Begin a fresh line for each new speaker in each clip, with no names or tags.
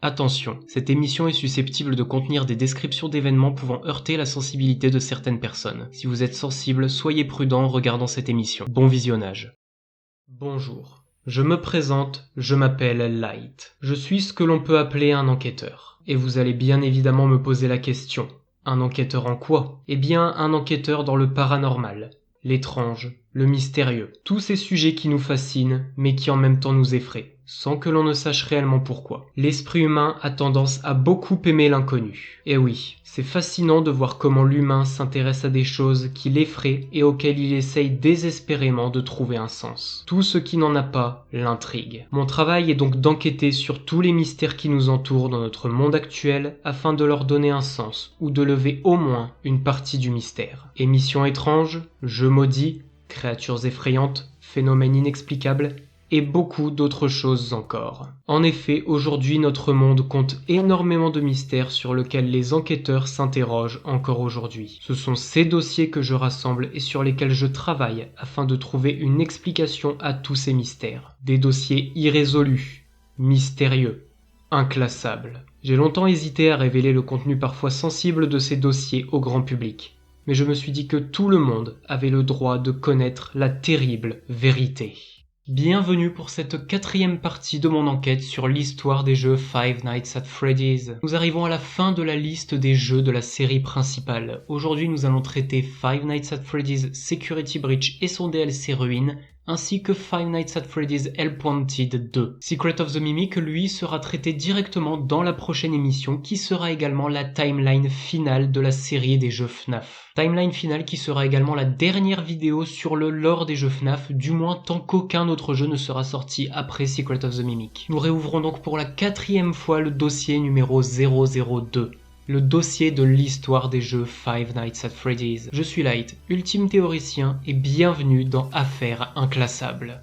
Attention, cette émission est susceptible de contenir des descriptions d'événements pouvant heurter la sensibilité de certaines personnes. Si vous êtes sensible, soyez prudent en regardant cette émission. Bon visionnage. Bonjour, je me présente, je m'appelle Light. Je suis ce que l'on peut appeler un enquêteur. Et vous allez bien évidemment me poser la question. Un enquêteur en quoi ? Eh bien, un enquêteur dans le paranormal, l'étrange, le mystérieux. Tous ces sujets qui nous fascinent, mais qui en même temps nous effraient, sans que l'on ne sache réellement pourquoi. L'esprit humain a tendance à beaucoup aimer l'inconnu. Et oui, c'est fascinant de voir comment l'humain s'intéresse à des choses qui l'effraient et auxquelles il essaye désespérément de trouver un sens. Tout ce qui n'en a pas l'intrigue. Mon travail est donc d'enquêter sur tous les mystères qui nous entourent dans notre monde actuel afin de leur donner un sens ou de lever au moins une partie du mystère. Émissions étranges, jeux maudits, créatures effrayantes, phénomènes inexplicables et beaucoup d'autres choses encore. En effet, aujourd'hui notre monde compte énormément de mystères sur lesquels les enquêteurs s'interrogent encore aujourd'hui. Ce sont ces dossiers que je rassemble et sur lesquels je travaille afin de trouver une explication à tous ces mystères. Des dossiers irrésolus, mystérieux, inclassables. J'ai longtemps hésité à révéler le contenu parfois sensible de ces dossiers au grand public, mais je me suis dit que tout le monde avait le droit de connaître la terrible vérité. Bienvenue pour cette 4e partie de mon enquête sur l'histoire des jeux Five Nights at Freddy's. Nous arrivons à la fin de la liste des jeux de la série principale. Aujourd'hui, nous allons traiter Five Nights at Freddy's Security Breach et son DLC Ruin, ainsi que Five Nights at Freddy's Help-Wanted 2. Secret of the Mimic, lui, sera traité directement dans la prochaine émission, qui sera également la timeline finale de la série des jeux FNAF. Timeline finale qui sera également la dernière vidéo sur le lore des jeux FNAF, du moins tant qu'aucun autre jeu ne sera sorti après Secret of the Mimic. Nous réouvrons donc pour la 4e fois le dossier numéro 002. Le dossier de l'histoire des jeux Five Nights at Freddy's. Je suis Light, ultime théoricien, et bienvenue dans Affaires inclassables.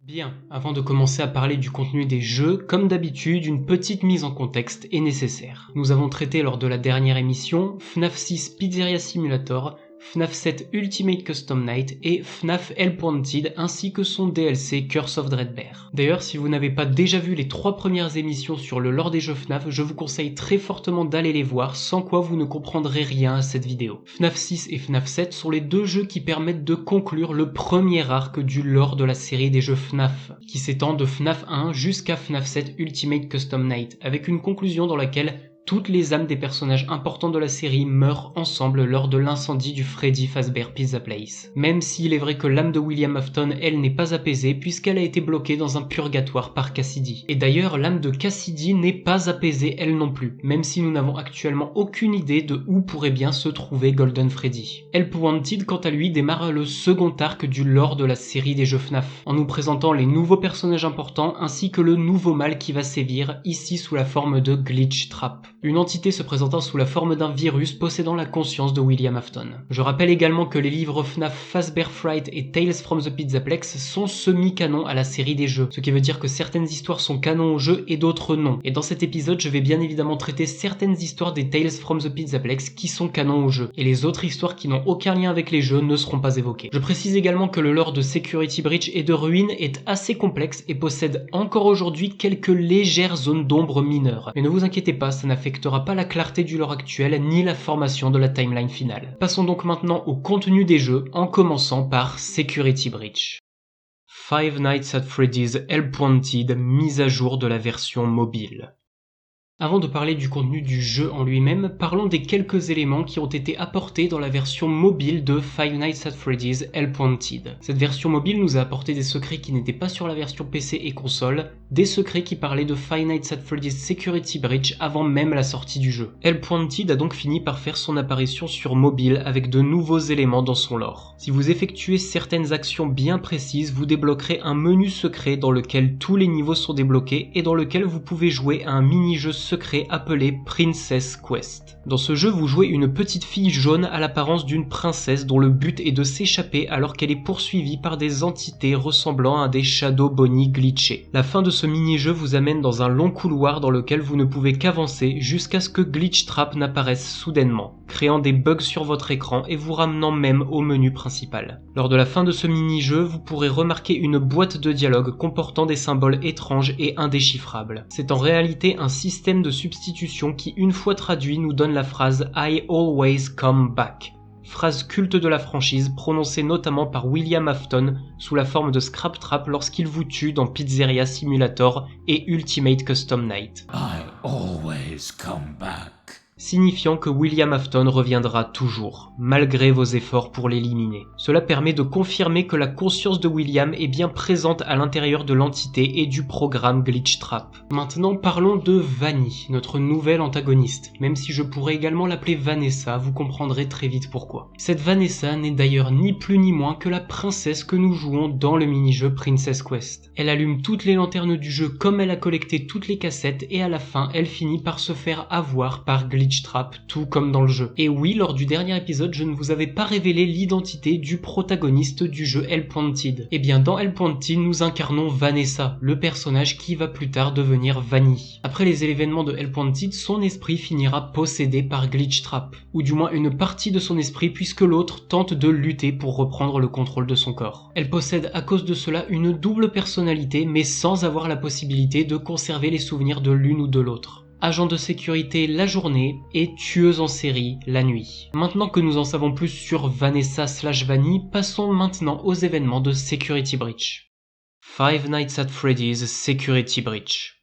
Bien, avant de commencer à parler du contenu des jeux, comme d'habitude, une petite mise en contexte est nécessaire. Nous avons traité lors de la dernière émission FNAF 6 Pizzeria Simulator, FNAF 7 Ultimate Custom Night et FNAF Help-Wanted ainsi que son DLC Curse of Dreadbear. D'ailleurs, si vous n'avez pas déjà vu les 3 premières émissions sur le lore des jeux FNAF, je vous conseille très fortement d'aller les voir, sans quoi vous ne comprendrez rien à cette vidéo. FNAF 6 et FNAF 7 sont les 2 jeux qui permettent de conclure le premier arc du lore de la série des jeux FNAF, qui s'étend de FNAF 1 jusqu'à FNAF 7 Ultimate Custom Night, avec une conclusion dans laquelle toutes les âmes des personnages importants de la série meurent ensemble lors de l'incendie du Freddy Fazbear Pizza Place. Même s'il est vrai que l'âme de William Afton, elle, n'est pas apaisée puisqu'elle a été bloquée dans un purgatoire par Cassidy. Et d'ailleurs, l'âme de Cassidy n'est pas apaisée elle non plus, même si nous n'avons actuellement aucune idée de où pourrait bien se trouver Golden Freddy. Help-Wanted, quant à lui, démarre le second arc du lore de la série des jeux FNAF, en nous présentant les nouveaux personnages importants ainsi que le nouveau mal qui va sévir, ici sous la forme de Glitch Trap. Une entité se présentant sous la forme d'un virus possédant la conscience de William Afton. Je rappelle également que les livres FNAF Fazbear Fright et Tales from the Pizzaplex sont semi-canons à la série des jeux, ce qui veut dire que certaines histoires sont canons au jeu et d'autres non. Et dans cet épisode, je vais bien évidemment traiter certaines histoires des Tales from the Pizzaplex qui sont canons au jeu, et les autres histoires qui n'ont aucun lien avec les jeux ne seront pas évoquées. Je précise également que le lore de Security Breach et de Ruin est assez complexe et possède encore aujourd'hui quelques légères zones d'ombre mineures. Mais ne vous inquiétez pas, ça n'affectera pas la clarté du lore actuel ni la formation de la timeline finale. Passons donc maintenant au contenu des jeux, en commençant par Security Breach. Five Nights at Freddy's Help-Wanted, mise à jour de la version mobile. Avant de parler du contenu du jeu en lui-même, parlons des quelques éléments qui ont été apportés dans la version mobile de Five Nights at Freddy's Help-Wanted. Cette version mobile nous a apporté des secrets qui n'étaient pas sur la version PC et console, des secrets qui parlaient de Five Nights at Freddy's Security Breach avant même la sortie du jeu. Help-Wanted a donc fini par faire son apparition sur mobile avec de nouveaux éléments dans son lore. Si vous effectuez certaines actions bien précises, vous débloquerez un menu secret dans lequel tous les niveaux sont débloqués et dans lequel vous pouvez jouer à un mini-jeu secret appelé Princess Quest. Dans ce jeu, vous jouez une petite fille jaune à l'apparence d'une princesse dont le but est de s'échapper alors qu'elle est poursuivie par des entités ressemblant à des Shadow Bonnie glitchés. La fin de ce mini-jeu vous amène dans un long couloir dans lequel vous ne pouvez qu'avancer jusqu'à ce que Glitch Trap n'apparaisse soudainement, créant des bugs sur votre écran et vous ramenant même au menu principal. Lors de la fin de ce mini-jeu, vous pourrez remarquer une boîte de dialogue comportant des symboles étranges et indéchiffrables. C'est en réalité un système de substitution qui, une fois traduit, nous donne la phrase « I always come back », phrase culte de la franchise prononcée notamment par William Afton sous la forme de Scrap Trap lorsqu'il vous tue dans Pizzeria Simulator et Ultimate Custom Night. I always come back. Signifiant que William Afton reviendra toujours, malgré vos efforts pour l'éliminer. Cela permet de confirmer que la conscience de William est bien présente à l'intérieur de l'entité et du programme Glitch Trap. Maintenant parlons de Vanny, notre nouvelle antagoniste. Même si je pourrais également l'appeler Vanessa, vous comprendrez très vite pourquoi. Cette Vanessa n'est d'ailleurs ni plus ni moins que la princesse que nous jouons dans le mini-jeu Princess Quest. Elle allume toutes les lanternes du jeu comme elle a collecté toutes les cassettes et à la fin elle finit par se faire avoir par Glitch Trap, tout comme dans le jeu. Et oui, lors du dernier épisode, je ne vous avais pas révélé l'identité du protagoniste du jeu Help-Wanted. Et bien dans Help-Wanted, nous incarnons Vanessa, le personnage qui va plus tard devenir Vanny. Après les événements de Help-Wanted, son esprit finira possédé par Glitch Trap, ou du moins une partie de son esprit puisque l'autre tente de lutter pour reprendre le contrôle de son corps. Elle possède à cause de cela une double personnalité mais sans avoir la possibilité de conserver les souvenirs de l'une ou de l'autre. Agent de sécurité la journée et tueuse en série la nuit. Maintenant que nous en savons plus sur Vanessa / Vanny, passons maintenant aux événements de Security Breach. Five Nights at Freddy's Security Breach.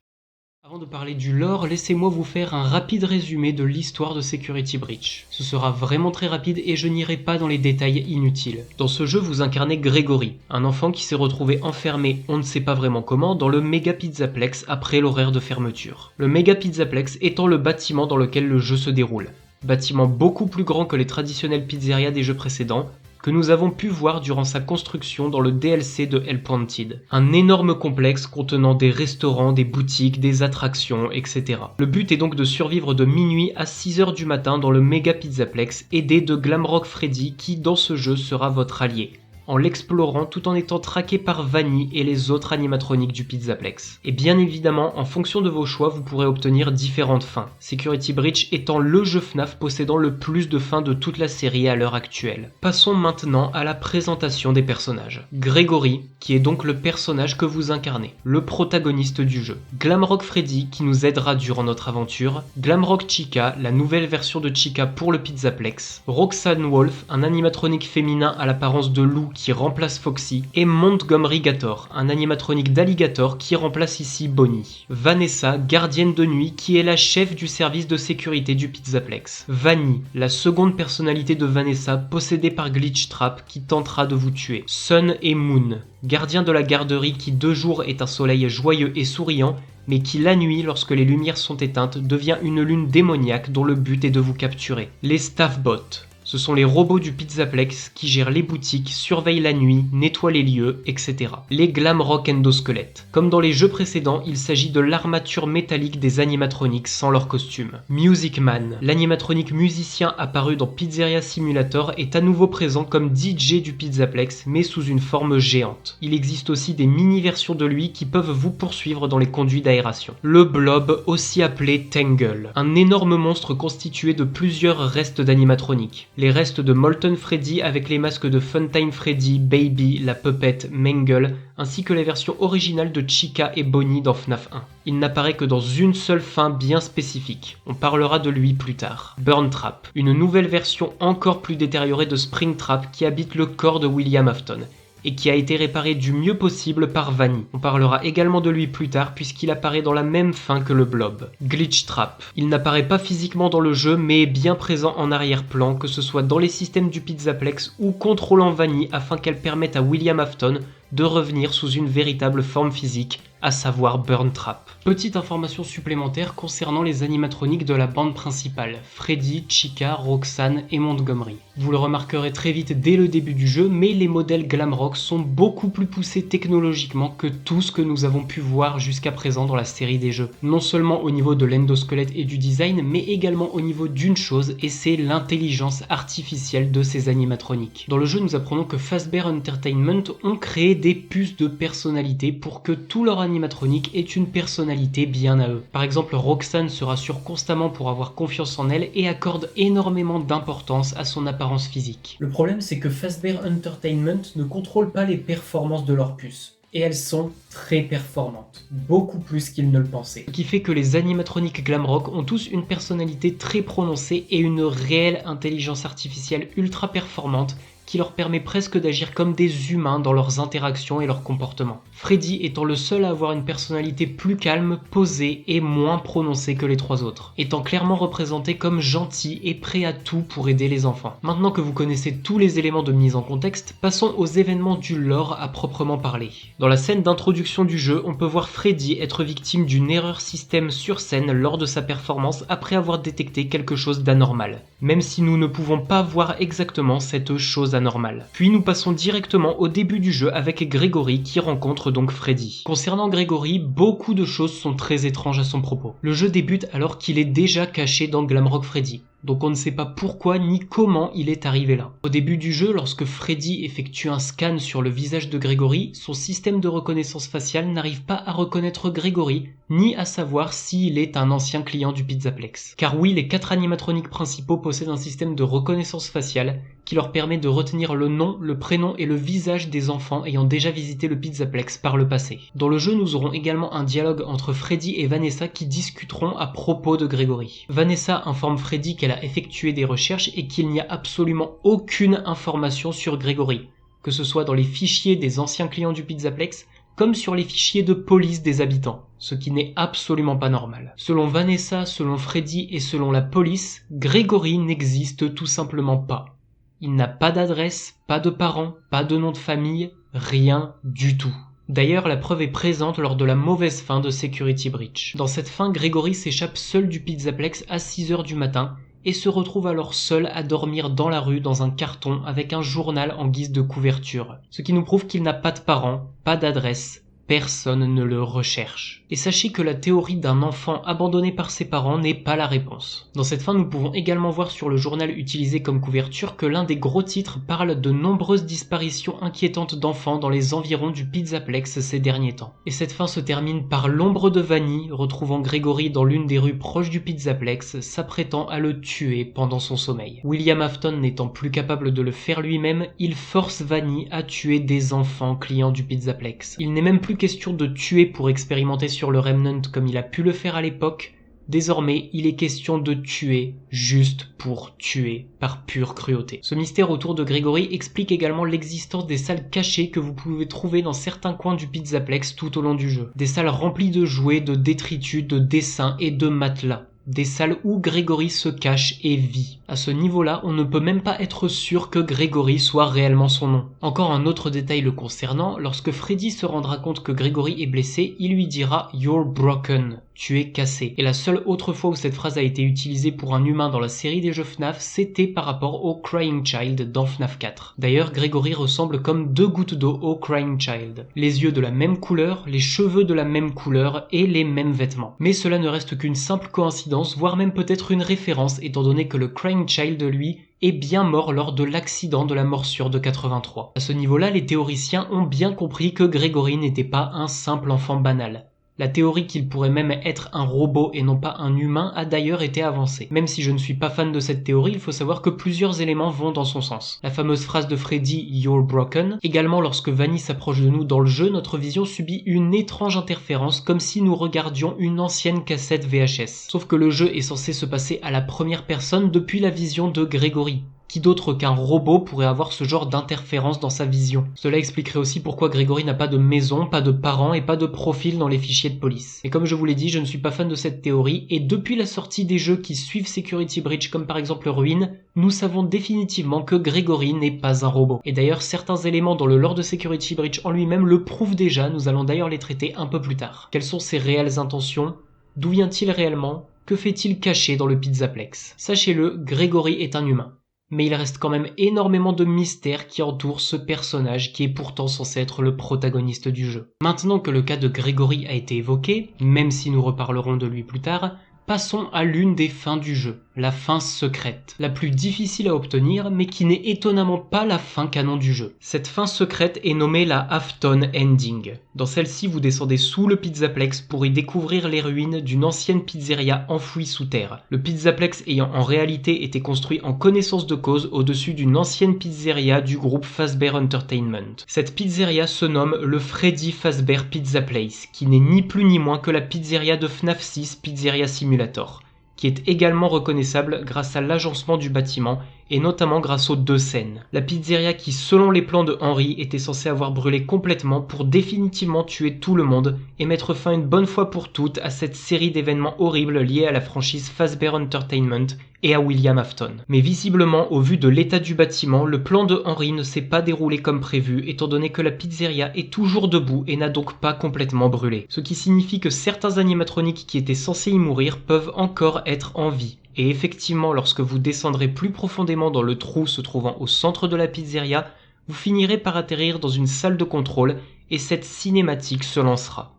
Avant de parler du lore, laissez-moi vous faire un rapide résumé de l'histoire de Security Breach. Ce sera vraiment très rapide et je n'irai pas dans les détails inutiles. Dans ce jeu, vous incarnez Gregory, un enfant qui s'est retrouvé enfermé, on ne sait pas vraiment comment, dans le Mega Pizzaplex après l'horaire de fermeture. Le Mega Pizzaplex étant le bâtiment dans lequel le jeu se déroule. Bâtiment beaucoup plus grand que les traditionnelles pizzerias des jeux précédents, que nous avons pu voir durant sa construction dans le DLC de Help-Wanted. Un énorme complexe contenant des restaurants, des boutiques, des attractions, etc. Le but est donc de survivre de minuit à 6h du matin dans le Mega Pizzaplex, aidé de Glamrock Freddy qui dans ce jeu sera votre allié, en l'explorant tout en étant traqué par Vanny et les autres animatroniques du Pizzaplex. Et bien évidemment, en fonction de vos choix, vous pourrez obtenir différentes fins, Security Breach étant le jeu FNAF possédant le plus de fins de toute la série à l'heure actuelle. Passons maintenant à la présentation des personnages. Gregory, qui est donc le personnage que vous incarnez, le protagoniste du jeu. Glamrock Freddy, qui nous aidera durant notre aventure. Glamrock Chica, la nouvelle version de Chica pour le Pizzaplex. Roxanne Wolf, un animatronique féminin à l'apparence de loup qui remplace Foxy, et Montgomery Gator, un animatronique d'alligator qui remplace ici Bonnie. Vanessa, gardienne de nuit, qui est la chef du service de sécurité du Pizzaplex. Vanny, la seconde personnalité de Vanessa, possédée par Glitch Trap, qui tentera de vous tuer. Sun et Moon, gardien de la garderie qui de jour est un soleil joyeux et souriant, mais qui la nuit, lorsque les lumières sont éteintes, devient une lune démoniaque dont le but est de vous capturer. Les Staffbots. Ce sont les robots du Pizzaplex qui gèrent les boutiques, surveillent la nuit, nettoient les lieux, etc. Les Glamrock Endosquelettes. Comme dans les jeux précédents, il s'agit de l'armature métallique des animatroniques sans leur costume. Music Man, l'animatronique musicien apparu dans Pizzeria Simulator, est à nouveau présent comme DJ du Pizzaplex, mais sous une forme géante. Il existe aussi des mini-versions de lui qui peuvent vous poursuivre dans les conduits d'aération. Le Blob, aussi appelé Tangle, un énorme monstre constitué de plusieurs restes d'animatroniques. Les restes de Molten Freddy avec les masques de Funtime Freddy, Baby, la Puppet, Mangle, ainsi que les versions originales de Chica et Bonnie dans FNAF 1. Il n'apparaît que dans une seule fin bien spécifique, on parlera de lui plus tard. Burn Trap, une nouvelle version encore plus détériorée de Spring Trap qui habite le corps de William Afton, et qui a été réparé du mieux possible par Vanny. On parlera également de lui plus tard puisqu'il apparaît dans la même fin que le Blob. Glitchtrap. Il n'apparaît pas physiquement dans le jeu mais est bien présent en arrière-plan, que ce soit dans les systèmes du Pizzaplex ou contrôlant Vanny afin qu'elle permette à William Afton de revenir sous une véritable forme physique, à savoir Burn Trap. Petite information supplémentaire concernant les animatroniques de la bande principale, Freddy, Chica, Roxanne et Montgomery. Vous le remarquerez très vite dès le début du jeu, mais les modèles Glamrock sont beaucoup plus poussés technologiquement que tout ce que nous avons pu voir jusqu'à présent dans la série des jeux. Non seulement au niveau de l'endosquelette et du design, mais également au niveau d'une chose, et c'est l'intelligence artificielle de ces animatroniques. Dans le jeu, nous apprenons que Fazbear Entertainment ont créé des puces de personnalité pour que tout leur animatronique ait une personnalité bien à eux. Par exemple, Roxanne se rassure constamment pour avoir confiance en elle et accorde énormément d'importance à son apparence physique. Le problème, c'est que Fazbear Entertainment ne contrôle pas les performances de leurs puces. Et elles sont très performantes, beaucoup plus qu'ils ne le pensaient. Ce qui fait que les animatroniques Glamrock ont tous une personnalité très prononcée et une réelle intelligence artificielle ultra performante qui leur permet presque d'agir comme des humains dans leurs interactions et leurs comportements. Freddy étant le seul à avoir une personnalité plus calme, posée et moins prononcée que les trois autres, étant clairement représenté comme gentil et prêt à tout pour aider les enfants. Maintenant que vous connaissez tous les éléments de mise en contexte, passons aux événements du lore à proprement parler. Dans la scène d'introduction du jeu, on peut voir Freddy être victime d'une erreur système sur scène lors de sa performance après avoir détecté quelque chose d'anormal, même si nous ne pouvons pas voir exactement cette chose anormale. Puis nous passons directement au début du jeu avec Gregory qui rencontre donc Freddy. Concernant Gregory, beaucoup de choses sont très étranges à son propos. Le jeu débute alors qu'il est déjà caché dans Glamrock Freddy. Donc on ne sait pas pourquoi ni comment il est arrivé là. Au début du jeu, lorsque Freddy effectue un scan sur le visage de Gregory, son système de reconnaissance faciale n'arrive pas à reconnaître Gregory, ni à savoir s'il est un ancien client du Pizzaplex. Car oui, les 4 animatroniques principaux possèdent un système de reconnaissance faciale qui leur permet de retenir le nom, le prénom et le visage des enfants ayant déjà visité le Pizzaplex par le passé. Dans le jeu, nous aurons également un dialogue entre Freddy et Vanessa qui discuteront à propos de Gregory. Vanessa informe Freddy qu'elle a effectué des recherches et qu'il n'y a absolument aucune information sur Gregory, que ce soit dans les fichiers des anciens clients du Pizzaplex comme sur les fichiers de police des habitants, ce qui n'est absolument pas normal. Selon Vanessa, selon Freddy et selon la police, Gregory n'existe tout simplement pas. Il n'a pas d'adresse, pas de parents, pas de nom de famille, rien du tout. D'ailleurs, la preuve est présente lors de la mauvaise fin de Security Breach. Dans cette fin, Gregory s'échappe seul du Pizzaplex à 6h du matin et se retrouve alors seul à dormir dans la rue dans un carton avec un journal en guise de couverture. Ce qui nous prouve qu'il n'a pas de parents, pas d'adresse, personne ne le recherche. Et sachez que la théorie d'un enfant abandonné par ses parents n'est pas la réponse. Dans cette fin, nous pouvons également voir sur le journal utilisé comme couverture que l'un des gros titres parle de nombreuses disparitions inquiétantes d'enfants dans les environs du Pizzaplex ces derniers temps. Et cette fin se termine par l'ombre de Vanny retrouvant Gregory dans l'une des rues proches du Pizzaplex, s'apprêtant à le tuer pendant son sommeil. William Afton n'étant plus capable de le faire lui-même, il force Vanny à tuer des enfants clients du Pizzaplex. Il n'est même plus question de tuer pour expérimenter sur le Remnant comme il a pu le faire à l'époque. Désormais, il est question de tuer juste pour tuer, par pure cruauté. Ce mystère autour de Gregory explique également l'existence des salles cachées que vous pouvez trouver dans certains coins du Pizzaplex tout au long du jeu. Des salles remplies de jouets, de détritus, de dessins et de matelas. Des salles où Gregory se cache et vit. À ce niveau-là, on ne peut même pas être sûr que Gregory soit réellement son nom. Encore un autre détail le concernant, lorsque Freddy se rendra compte que Gregory est blessé, il lui dira « You're broken ». Tu es cassé. Et la seule autre fois où cette phrase a été utilisée pour un humain dans la série des jeux FNAF, c'était par rapport au Crying Child dans FNAF 4. D'ailleurs, Gregory ressemble comme 2 gouttes d'eau au Crying Child. Les yeux de la même couleur, les cheveux de la même couleur et les mêmes vêtements. Mais cela ne reste qu'une simple coïncidence, voire même peut-être une référence, étant donné que le Crying Child, lui, est bien mort lors de l'accident de la morsure de 83. À ce niveau-là, les théoriciens ont bien compris que Gregory n'était pas un simple enfant banal. La théorie qu'il pourrait même être un robot et non pas un humain a d'ailleurs été avancée. Même si je ne suis pas fan de cette théorie, il faut savoir que plusieurs éléments vont dans son sens. La fameuse phrase de Freddy « You're broken ». Également, lorsque Vanny s'approche de nous dans le jeu, notre vision subit une étrange interférence comme si nous regardions une ancienne cassette VHS. Sauf que le jeu est censé se passer à la première personne depuis la vision de Gregory. Qui d'autre qu'un robot pourrait avoir ce genre d'interférence dans sa vision? Cela expliquerait aussi pourquoi Gregory n'a pas de maison, pas de parents et pas de profil dans les fichiers de police. Et comme je vous l'ai dit, je ne suis pas fan de cette théorie, et depuis la sortie des jeux qui suivent Security Breach comme par exemple Ruin, nous savons définitivement que Gregory n'est pas un robot. Et d'ailleurs, certains éléments dans le lore de Security Breach en lui-même le prouvent déjà, nous allons d'ailleurs les traiter un peu plus tard. Quelles sont ses réelles intentions? D'où vient-il réellement? Que fait-il caché dans le Pizzaplex? Sachez-le, Gregory est un humain. Mais il reste quand même énormément de mystères qui entourent ce personnage qui est pourtant censé être le protagoniste du jeu. Maintenant que le cas de Gregory a été évoqué, même si nous reparlerons de lui plus tard, passons à l'une des fins du jeu, la fin secrète, la plus difficile à obtenir mais qui n'est étonnamment pas la fin canon du jeu. Cette fin secrète est nommée la Afton Ending. Dans celle-ci, vous descendez sous le Pizzaplex pour y découvrir les ruines d'une ancienne pizzeria enfouie sous terre. Le Pizzaplex ayant en réalité été construit en connaissance de cause au-dessus d'une ancienne pizzeria du groupe Fazbear Entertainment. Cette pizzeria se nomme le Freddy Fazbear Pizza Place, qui n'est ni plus ni moins que la pizzeria de FNAF 6 Pizzeria Simulator, qui est également reconnaissable grâce à l'agencement du bâtiment et notamment grâce aux deux scènes. La pizzeria qui, selon les plans de Henry, était censée avoir brûlé complètement pour définitivement tuer tout le monde et mettre fin une bonne fois pour toutes à cette série d'événements horribles liés à la franchise Fazbear Entertainment et à William Afton. Mais visiblement, au vu de l'état du bâtiment, le plan de Henry ne s'est pas déroulé comme prévu, étant donné que la pizzeria est toujours debout et n'a donc pas complètement brûlé. Ce qui signifie que certains animatroniques qui étaient censés y mourir peuvent encore être en vie. Et effectivement, lorsque vous descendrez plus profondément dans le trou se trouvant au centre de la pizzeria, vous finirez par atterrir dans une salle de contrôle et cette cinématique se lancera.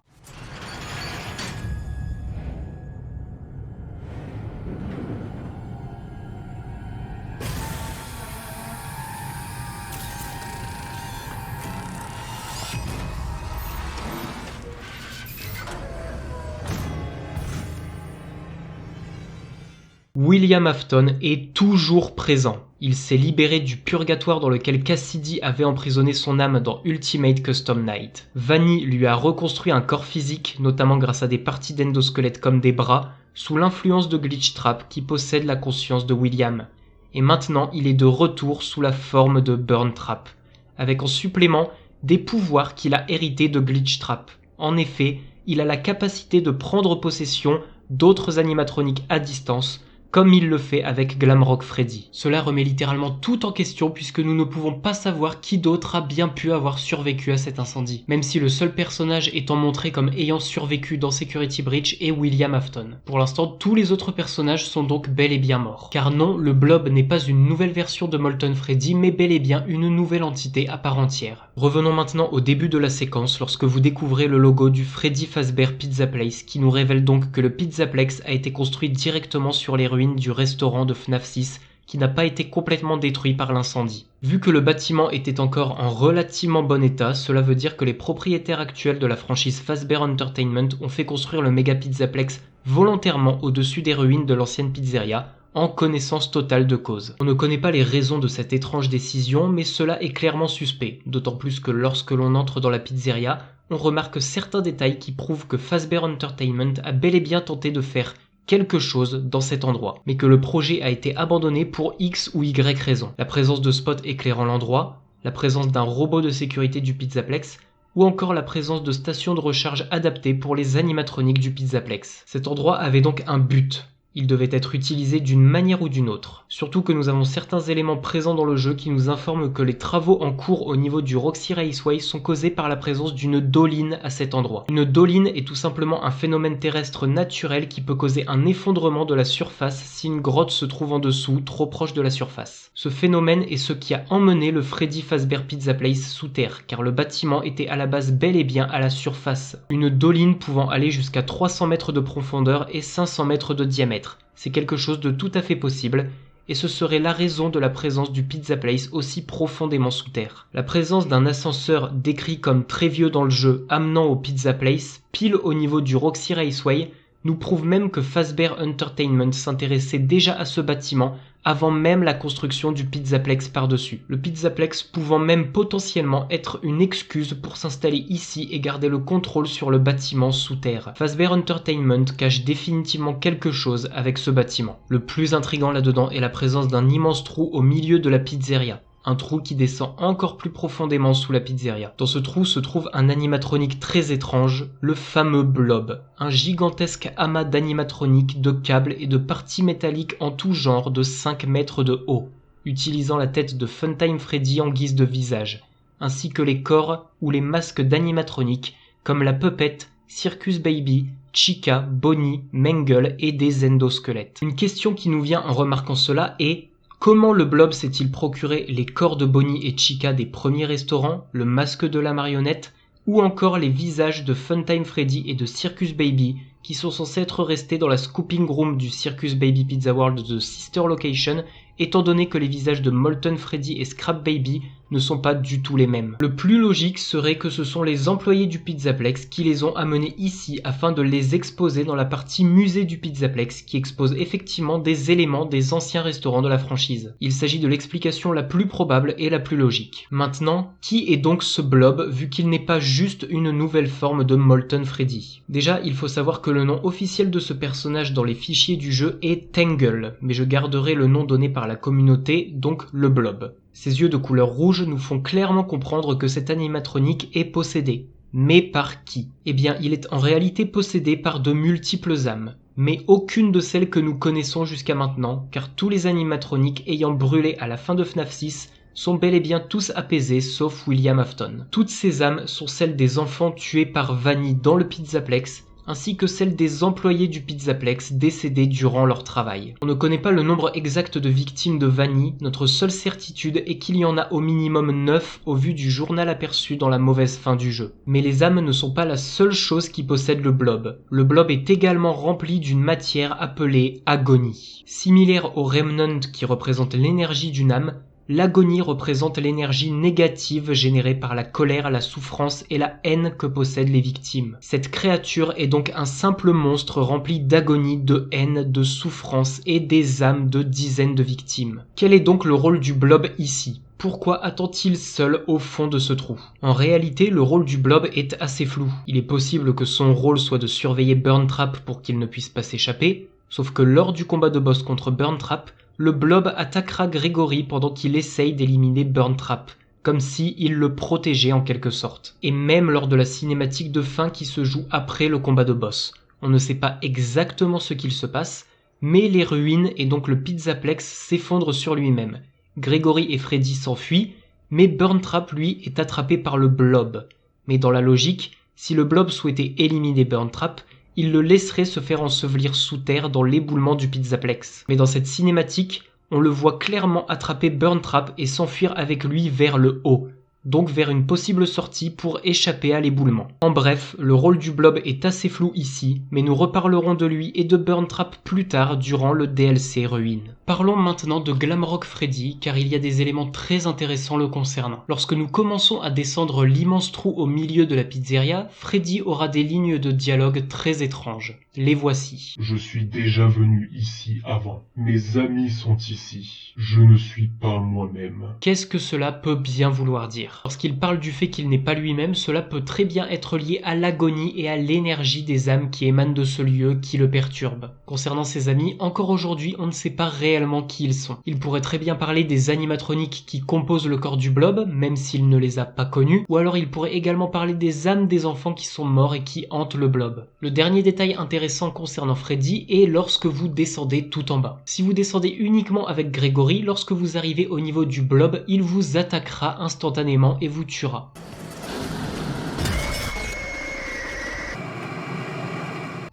William Afton est toujours présent. Il s'est libéré du purgatoire dans lequel Cassidy avait emprisonné son âme dans Ultimate Custom Night. Vanny lui a reconstruit un corps physique, notamment grâce à des parties d'endosquelette comme des bras, sous l'influence de Glitchtrap qui possède la conscience de William. Et maintenant, il est de retour sous la forme de Burntrap, avec en supplément des pouvoirs qu'il a hérités de Glitchtrap. En effet, il a la capacité de prendre possession d'autres animatroniques à distance, comme il le fait avec Glamrock Freddy. Cela remet littéralement tout en question puisque nous ne pouvons pas savoir qui d'autre a bien pu avoir survécu à cet incendie, même si le seul personnage étant montré comme ayant survécu dans Security Breach est William Afton. Pour l'instant, tous les autres personnages sont donc bel et bien morts. Car non, le Blob n'est pas une nouvelle version de Molten Freddy, mais bel et bien une nouvelle entité à part entière. Revenons maintenant au début de la séquence lorsque vous découvrez le logo du Freddy Fazbear Pizza Place qui nous révèle donc que le Pizzaplex a été construit directement sur les ruines du restaurant de FNAF 6 qui n'a pas été complètement détruit par l'incendie. Vu que le bâtiment était encore en relativement bon état, cela veut dire que les propriétaires actuels de la franchise Fazbear Entertainment ont fait construire le méga Pizzaplex volontairement au-dessus des ruines de l'ancienne pizzeria, en connaissance totale de cause. On ne connaît pas les raisons de cette étrange décision, mais cela est clairement suspect, d'autant plus que lorsque l'on entre dans la pizzeria, on remarque certains détails qui prouvent que Fazbear Entertainment a bel et bien tenté de faire quelque chose dans cet endroit, mais que le projet a été abandonné pour X ou Y raison. La présence de spots éclairant l'endroit, la présence d'un robot de sécurité du Pizzaplex, ou encore la présence de stations de recharge adaptées pour les animatroniques du Pizzaplex. Cet endroit avait donc un but. Il devait être utilisé d'une manière ou d'une autre. Surtout que nous avons certains éléments présents dans le jeu qui nous informent que les travaux en cours au niveau du Roxy Raceway sont causés par la présence d'une doline à cet endroit. Une doline est tout simplement un phénomène terrestre naturel qui peut causer un effondrement de la surface si une grotte se trouve en dessous, trop proche de la surface. Ce phénomène est ce qui a emmené le Freddy Fazbear Pizza Place sous terre, car le bâtiment était à la base bel et bien à la surface. Une doline pouvant aller jusqu'à 300 mètres de profondeur et 500 mètres de diamètre. C'est quelque chose de tout à fait possible, et ce serait la raison de la présence du Pizza Place aussi profondément sous terre. La présence d'un ascenseur décrit comme très vieux dans le jeu amenant au Pizza Place, pile au niveau du Roxy Raceway, nous prouve même que Fazbear Entertainment s'intéressait déjà à ce bâtiment avant même la construction du Pizzaplex par-dessus. Le Pizzaplex pouvant même potentiellement être une excuse pour s'installer ici et garder le contrôle sur le bâtiment sous terre. Fazbear Entertainment cache définitivement quelque chose avec ce bâtiment. Le plus intriguant là-dedans est la présence d'un immense trou au milieu de la pizzeria. Un trou qui descend encore plus profondément sous la pizzeria. Dans ce trou se trouve un animatronique très étrange, le fameux Blob. Un gigantesque amas d'animatroniques, de câbles et de parties métalliques en tout genre de 5 mètres de haut, utilisant la tête de Funtime Freddy en guise de visage, ainsi que les corps ou les masques d'animatroniques comme la Puppet, Circus Baby, Chica, Bonnie, Mangle et des endosquelettes. Une question qui nous vient en remarquant cela est: comment le Blob s'est-il procuré les corps de Bonnie et Chica des premiers restaurants, le masque de la marionnette, ou encore les visages de Funtime Freddy et de Circus Baby qui sont censés être restés dans la scooping room du Circus Baby Pizza World de Sister Location, étant donné que les visages de Molten Freddy et Scrap Baby ne sont pas du tout les mêmes. Le plus logique serait que ce sont les employés du Pizzaplex qui les ont amenés ici afin de les exposer dans la partie musée du Pizzaplex qui expose effectivement des éléments des anciens restaurants de la franchise. Il s'agit de l'explication la plus probable et la plus logique. Maintenant, qui est donc ce Blob vu qu'il n'est pas juste une nouvelle forme de Molten Freddy? Déjà, il faut savoir que le nom officiel de ce personnage dans les fichiers du jeu est Tangle, mais je garderai le nom donné par la communauté, donc le Blob. Ses yeux de couleur rouge nous font clairement comprendre que cet animatronique est possédé. Mais par qui? Eh bien, il est en réalité possédé par de multiples âmes, mais aucune de celles que nous connaissons jusqu'à maintenant, car tous les animatroniques ayant brûlé à la fin de FNAF 6 sont bel et bien tous apaisés sauf William Afton. Toutes ces âmes sont celles des enfants tués par Vanny dans le Pizzaplex, ainsi que celles des employés du Pizzaplex décédés durant leur travail. On ne connaît pas le nombre exact de victimes de Vanny, notre seule certitude est qu'il y en a au minimum 9 au vu du journal aperçu dans la mauvaise fin du jeu. Mais les âmes ne sont pas la seule chose qui possède le Blob. Le Blob est également rempli d'une matière appelée agonie. Similaire au Remnant qui représente l'énergie d'une âme, l'agonie représente l'énergie négative générée par la colère, la souffrance et la haine que possèdent les victimes. Cette créature est donc un simple monstre rempli d'agonie, de haine, de souffrance et des âmes de dizaines de victimes. Quel est donc le rôle du Blob ici ? Pourquoi attend-il seul au fond de ce trou? En réalité, le rôle du Blob est assez flou. Il est possible que son rôle soit de surveiller Burntrap pour qu'il ne puisse pas s'échapper, sauf que lors du combat de boss contre Burntrap, le Blob attaquera Gregory pendant qu'il essaye d'éliminer Burntrap, comme si il le protégeait en quelque sorte. Et même lors de la cinématique de fin qui se joue après le combat de boss. On ne sait pas exactement ce qu'il se passe, mais les ruines et donc le Pizzaplex s'effondrent sur lui-même. Gregory et Freddy s'enfuient, mais Burntrap lui est attrapé par le Blob. Mais dans la logique, si le Blob souhaitait éliminer Burntrap, il le laisserait se faire ensevelir sous terre dans l'éboulement du Pizzaplex. Mais dans cette cinématique, on le voit clairement attraper Burntrap et s'enfuir avec lui vers le haut, donc vers une possible sortie pour échapper à l'éboulement. En bref, le rôle du Blob est assez flou ici, mais nous reparlerons de lui et de Burntrap plus tard durant le DLC Ruines. Parlons maintenant de Glamrock Freddy, car il y a des éléments très intéressants le concernant. Lorsque nous commençons à descendre l'immense trou au milieu de la pizzeria, Freddy aura des lignes de dialogue très étranges. Les voici.
Je suis déjà venu ici avant. Mes amis sont ici. Je ne suis pas moi-même.
Qu'est-ce que cela peut bien vouloir dire? Lorsqu'il parle du fait qu'il n'est pas lui-même, cela peut très bien être lié à l'agonie et à l'énergie des âmes qui émanent de ce lieu qui le perturbent. Concernant ses amis, encore aujourd'hui, on ne sait pas réellement qui ils sont. Il pourrait très bien parler des animatroniques qui composent le corps du Blob, même s'il ne les a pas connus, ou alors il pourrait également parler des âmes des enfants qui sont morts et qui hantent le Blob. Le dernier détail intéressant concernant Freddy est lorsque vous descendez tout en bas. Si vous descendez uniquement avec Gregory, lorsque vous arrivez au niveau du Blob, il vous attaquera instantanément et vous tuera.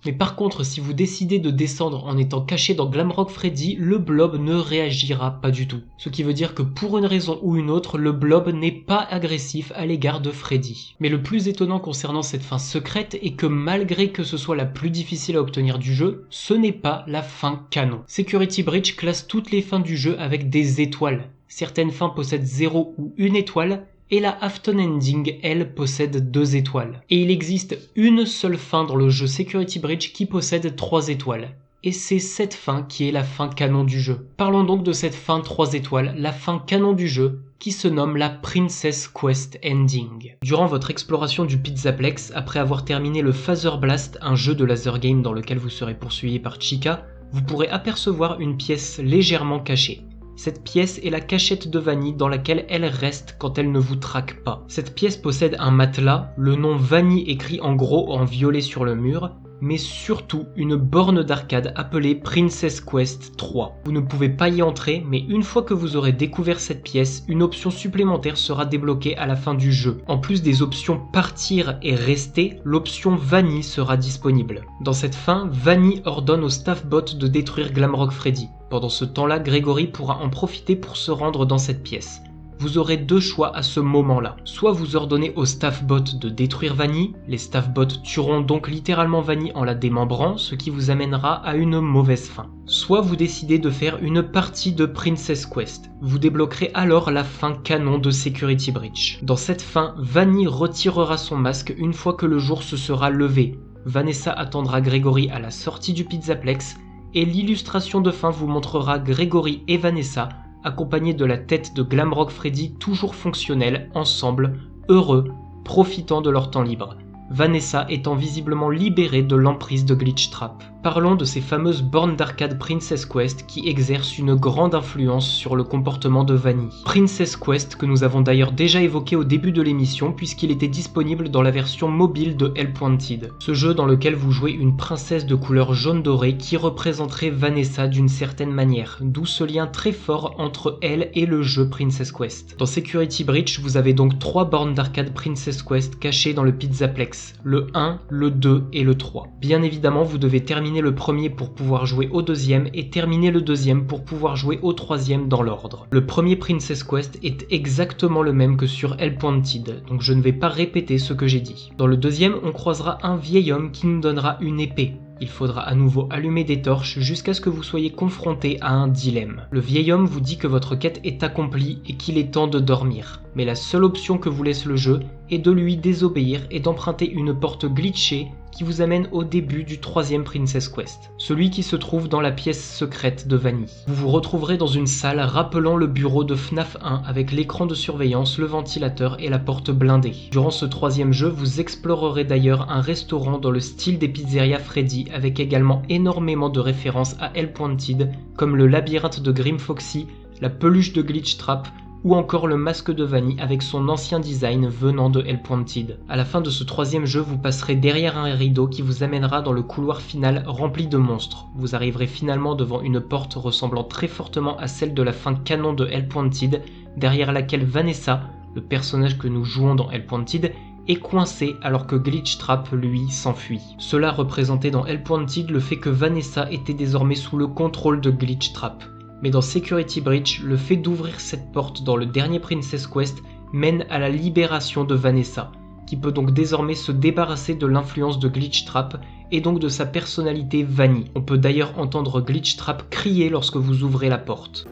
Mais par contre, si vous décidez de descendre en étant caché dans Glamrock Freddy, le Blob ne réagira pas du tout. Ce qui veut dire que pour une raison ou une autre, le Blob n'est pas agressif à l'égard de Freddy. Mais le plus étonnant concernant cette fin secrète est que malgré que ce soit la plus difficile à obtenir du jeu, ce n'est pas la fin canon. Security Breach classe toutes les fins du jeu avec des étoiles. Certaines fins possèdent 0 ou 1 étoile, et la Afton Ending, elle, possède 2 étoiles. Et il existe une seule fin dans le jeu Security Breach qui possède 3 étoiles. Et c'est cette fin qui est la fin canon du jeu. Parlons donc de cette fin 3 étoiles, la fin canon du jeu, qui se nomme la Princess Quest Ending. Durant votre exploration du Pizzaplex, après avoir terminé le Phaser Blast, un jeu de laser game dans lequel vous serez poursuivi par Chica, vous pourrez apercevoir une pièce légèrement cachée. Cette pièce est la cachette de Vanny dans laquelle elle reste quand elle ne vous traque pas. Cette pièce possède un matelas, le nom Vanny écrit en gros en violet sur le mur, mais surtout une borne d'arcade appelée Princess Quest 3. Vous ne pouvez pas y entrer, mais une fois que vous aurez découvert cette pièce, une option supplémentaire sera débloquée à la fin du jeu. En plus des options partir et rester, l'option Vanny sera disponible. Dans cette fin, Vanny ordonne au staffbot de détruire Glamrock Freddy. Pendant ce temps-là, Gregory pourra en profiter pour se rendre dans cette pièce. Vous aurez deux choix à ce moment-là. Soit vous ordonnez au staffbot de détruire Vanny, les staffbots tueront donc littéralement Vanny en la démembrant, ce qui vous amènera à une mauvaise fin. Soit vous décidez de faire une partie de Princess Quest. Vous débloquerez alors la fin canon de Security Breach. Dans cette fin, Vanny retirera son masque une fois que le jour se sera levé. Vanessa attendra Gregory à la sortie du Pizzaplex, et l'illustration de fin vous montrera Gregory et Vanessa accompagnés de la tête de Glamrock Freddy toujours fonctionnelle, ensemble, heureux, profitant de leur temps libre. Vanessa étant visiblement libérée de l'emprise de Glitchtrap. Parlons de ces fameuses bornes d'arcade Princess Quest qui exercent une grande influence sur le comportement de Vanny. Princess Quest que nous avons d'ailleurs déjà évoqué au début de l'émission puisqu'il était disponible dans la version mobile de Hellpointed. Ce jeu dans lequel vous jouez une princesse de couleur jaune doré qui représenterait Vanessa d'une certaine manière, d'où ce lien très fort entre elle et le jeu Princess Quest. Dans Security Breach, vous avez donc 3 bornes d'arcade Princess Quest cachées dans le Pizzaplex, le 1, le 2 et le 3. Bien évidemment, vous devez terminer le premier pour pouvoir jouer au deuxième et terminer le deuxième pour pouvoir jouer au troisième dans l'ordre. Le premier Princess Quest est exactement le même que sur Hellpointed, donc je ne vais pas répéter ce que j'ai dit. Dans le deuxième, on croisera un vieil homme qui nous donnera une épée. Il faudra à nouveau allumer des torches jusqu'à ce que vous soyez confronté à un dilemme. Le vieil homme vous dit que votre quête est accomplie et qu'il est temps de dormir. Mais la seule option que vous laisse le jeu est de lui désobéir et d'emprunter une porte glitchée qui vous amène au début du troisième Princess Quest, celui qui se trouve dans la pièce secrète de Vanny. Vous vous retrouverez dans une salle rappelant le bureau de FNAF 1 avec l'écran de surveillance, le ventilateur et la porte blindée. Durant ce troisième jeu, vous explorerez d'ailleurs un restaurant dans le style des pizzerias Freddy avec également énormément de références à Hellpointed comme le labyrinthe de Grim Foxy, la peluche de Glitchtrap ou encore le masque de Vanny avec son ancien design venant de Hellpointed. À la fin de ce troisième jeu, vous passerez derrière un rideau qui vous amènera dans le couloir final rempli de monstres. Vous arriverez finalement devant une porte ressemblant très fortement à celle de la fin canon de Hellpointed, derrière laquelle Vanessa, le personnage que nous jouons dans Hellpointed, est coincé alors que Glitchtrap, lui, s'enfuit. Cela représentait dans Hellpointed le fait que Vanessa était désormais sous le contrôle de Glitchtrap. Mais dans Security Breach, le fait d'ouvrir cette porte dans le dernier Princess Quest mène à la libération de Vanessa, qui peut donc désormais se débarrasser de l'influence de Glitchtrap et donc de sa personnalité Vanny. On peut d'ailleurs entendre Glitchtrap crier lorsque vous ouvrez la porte.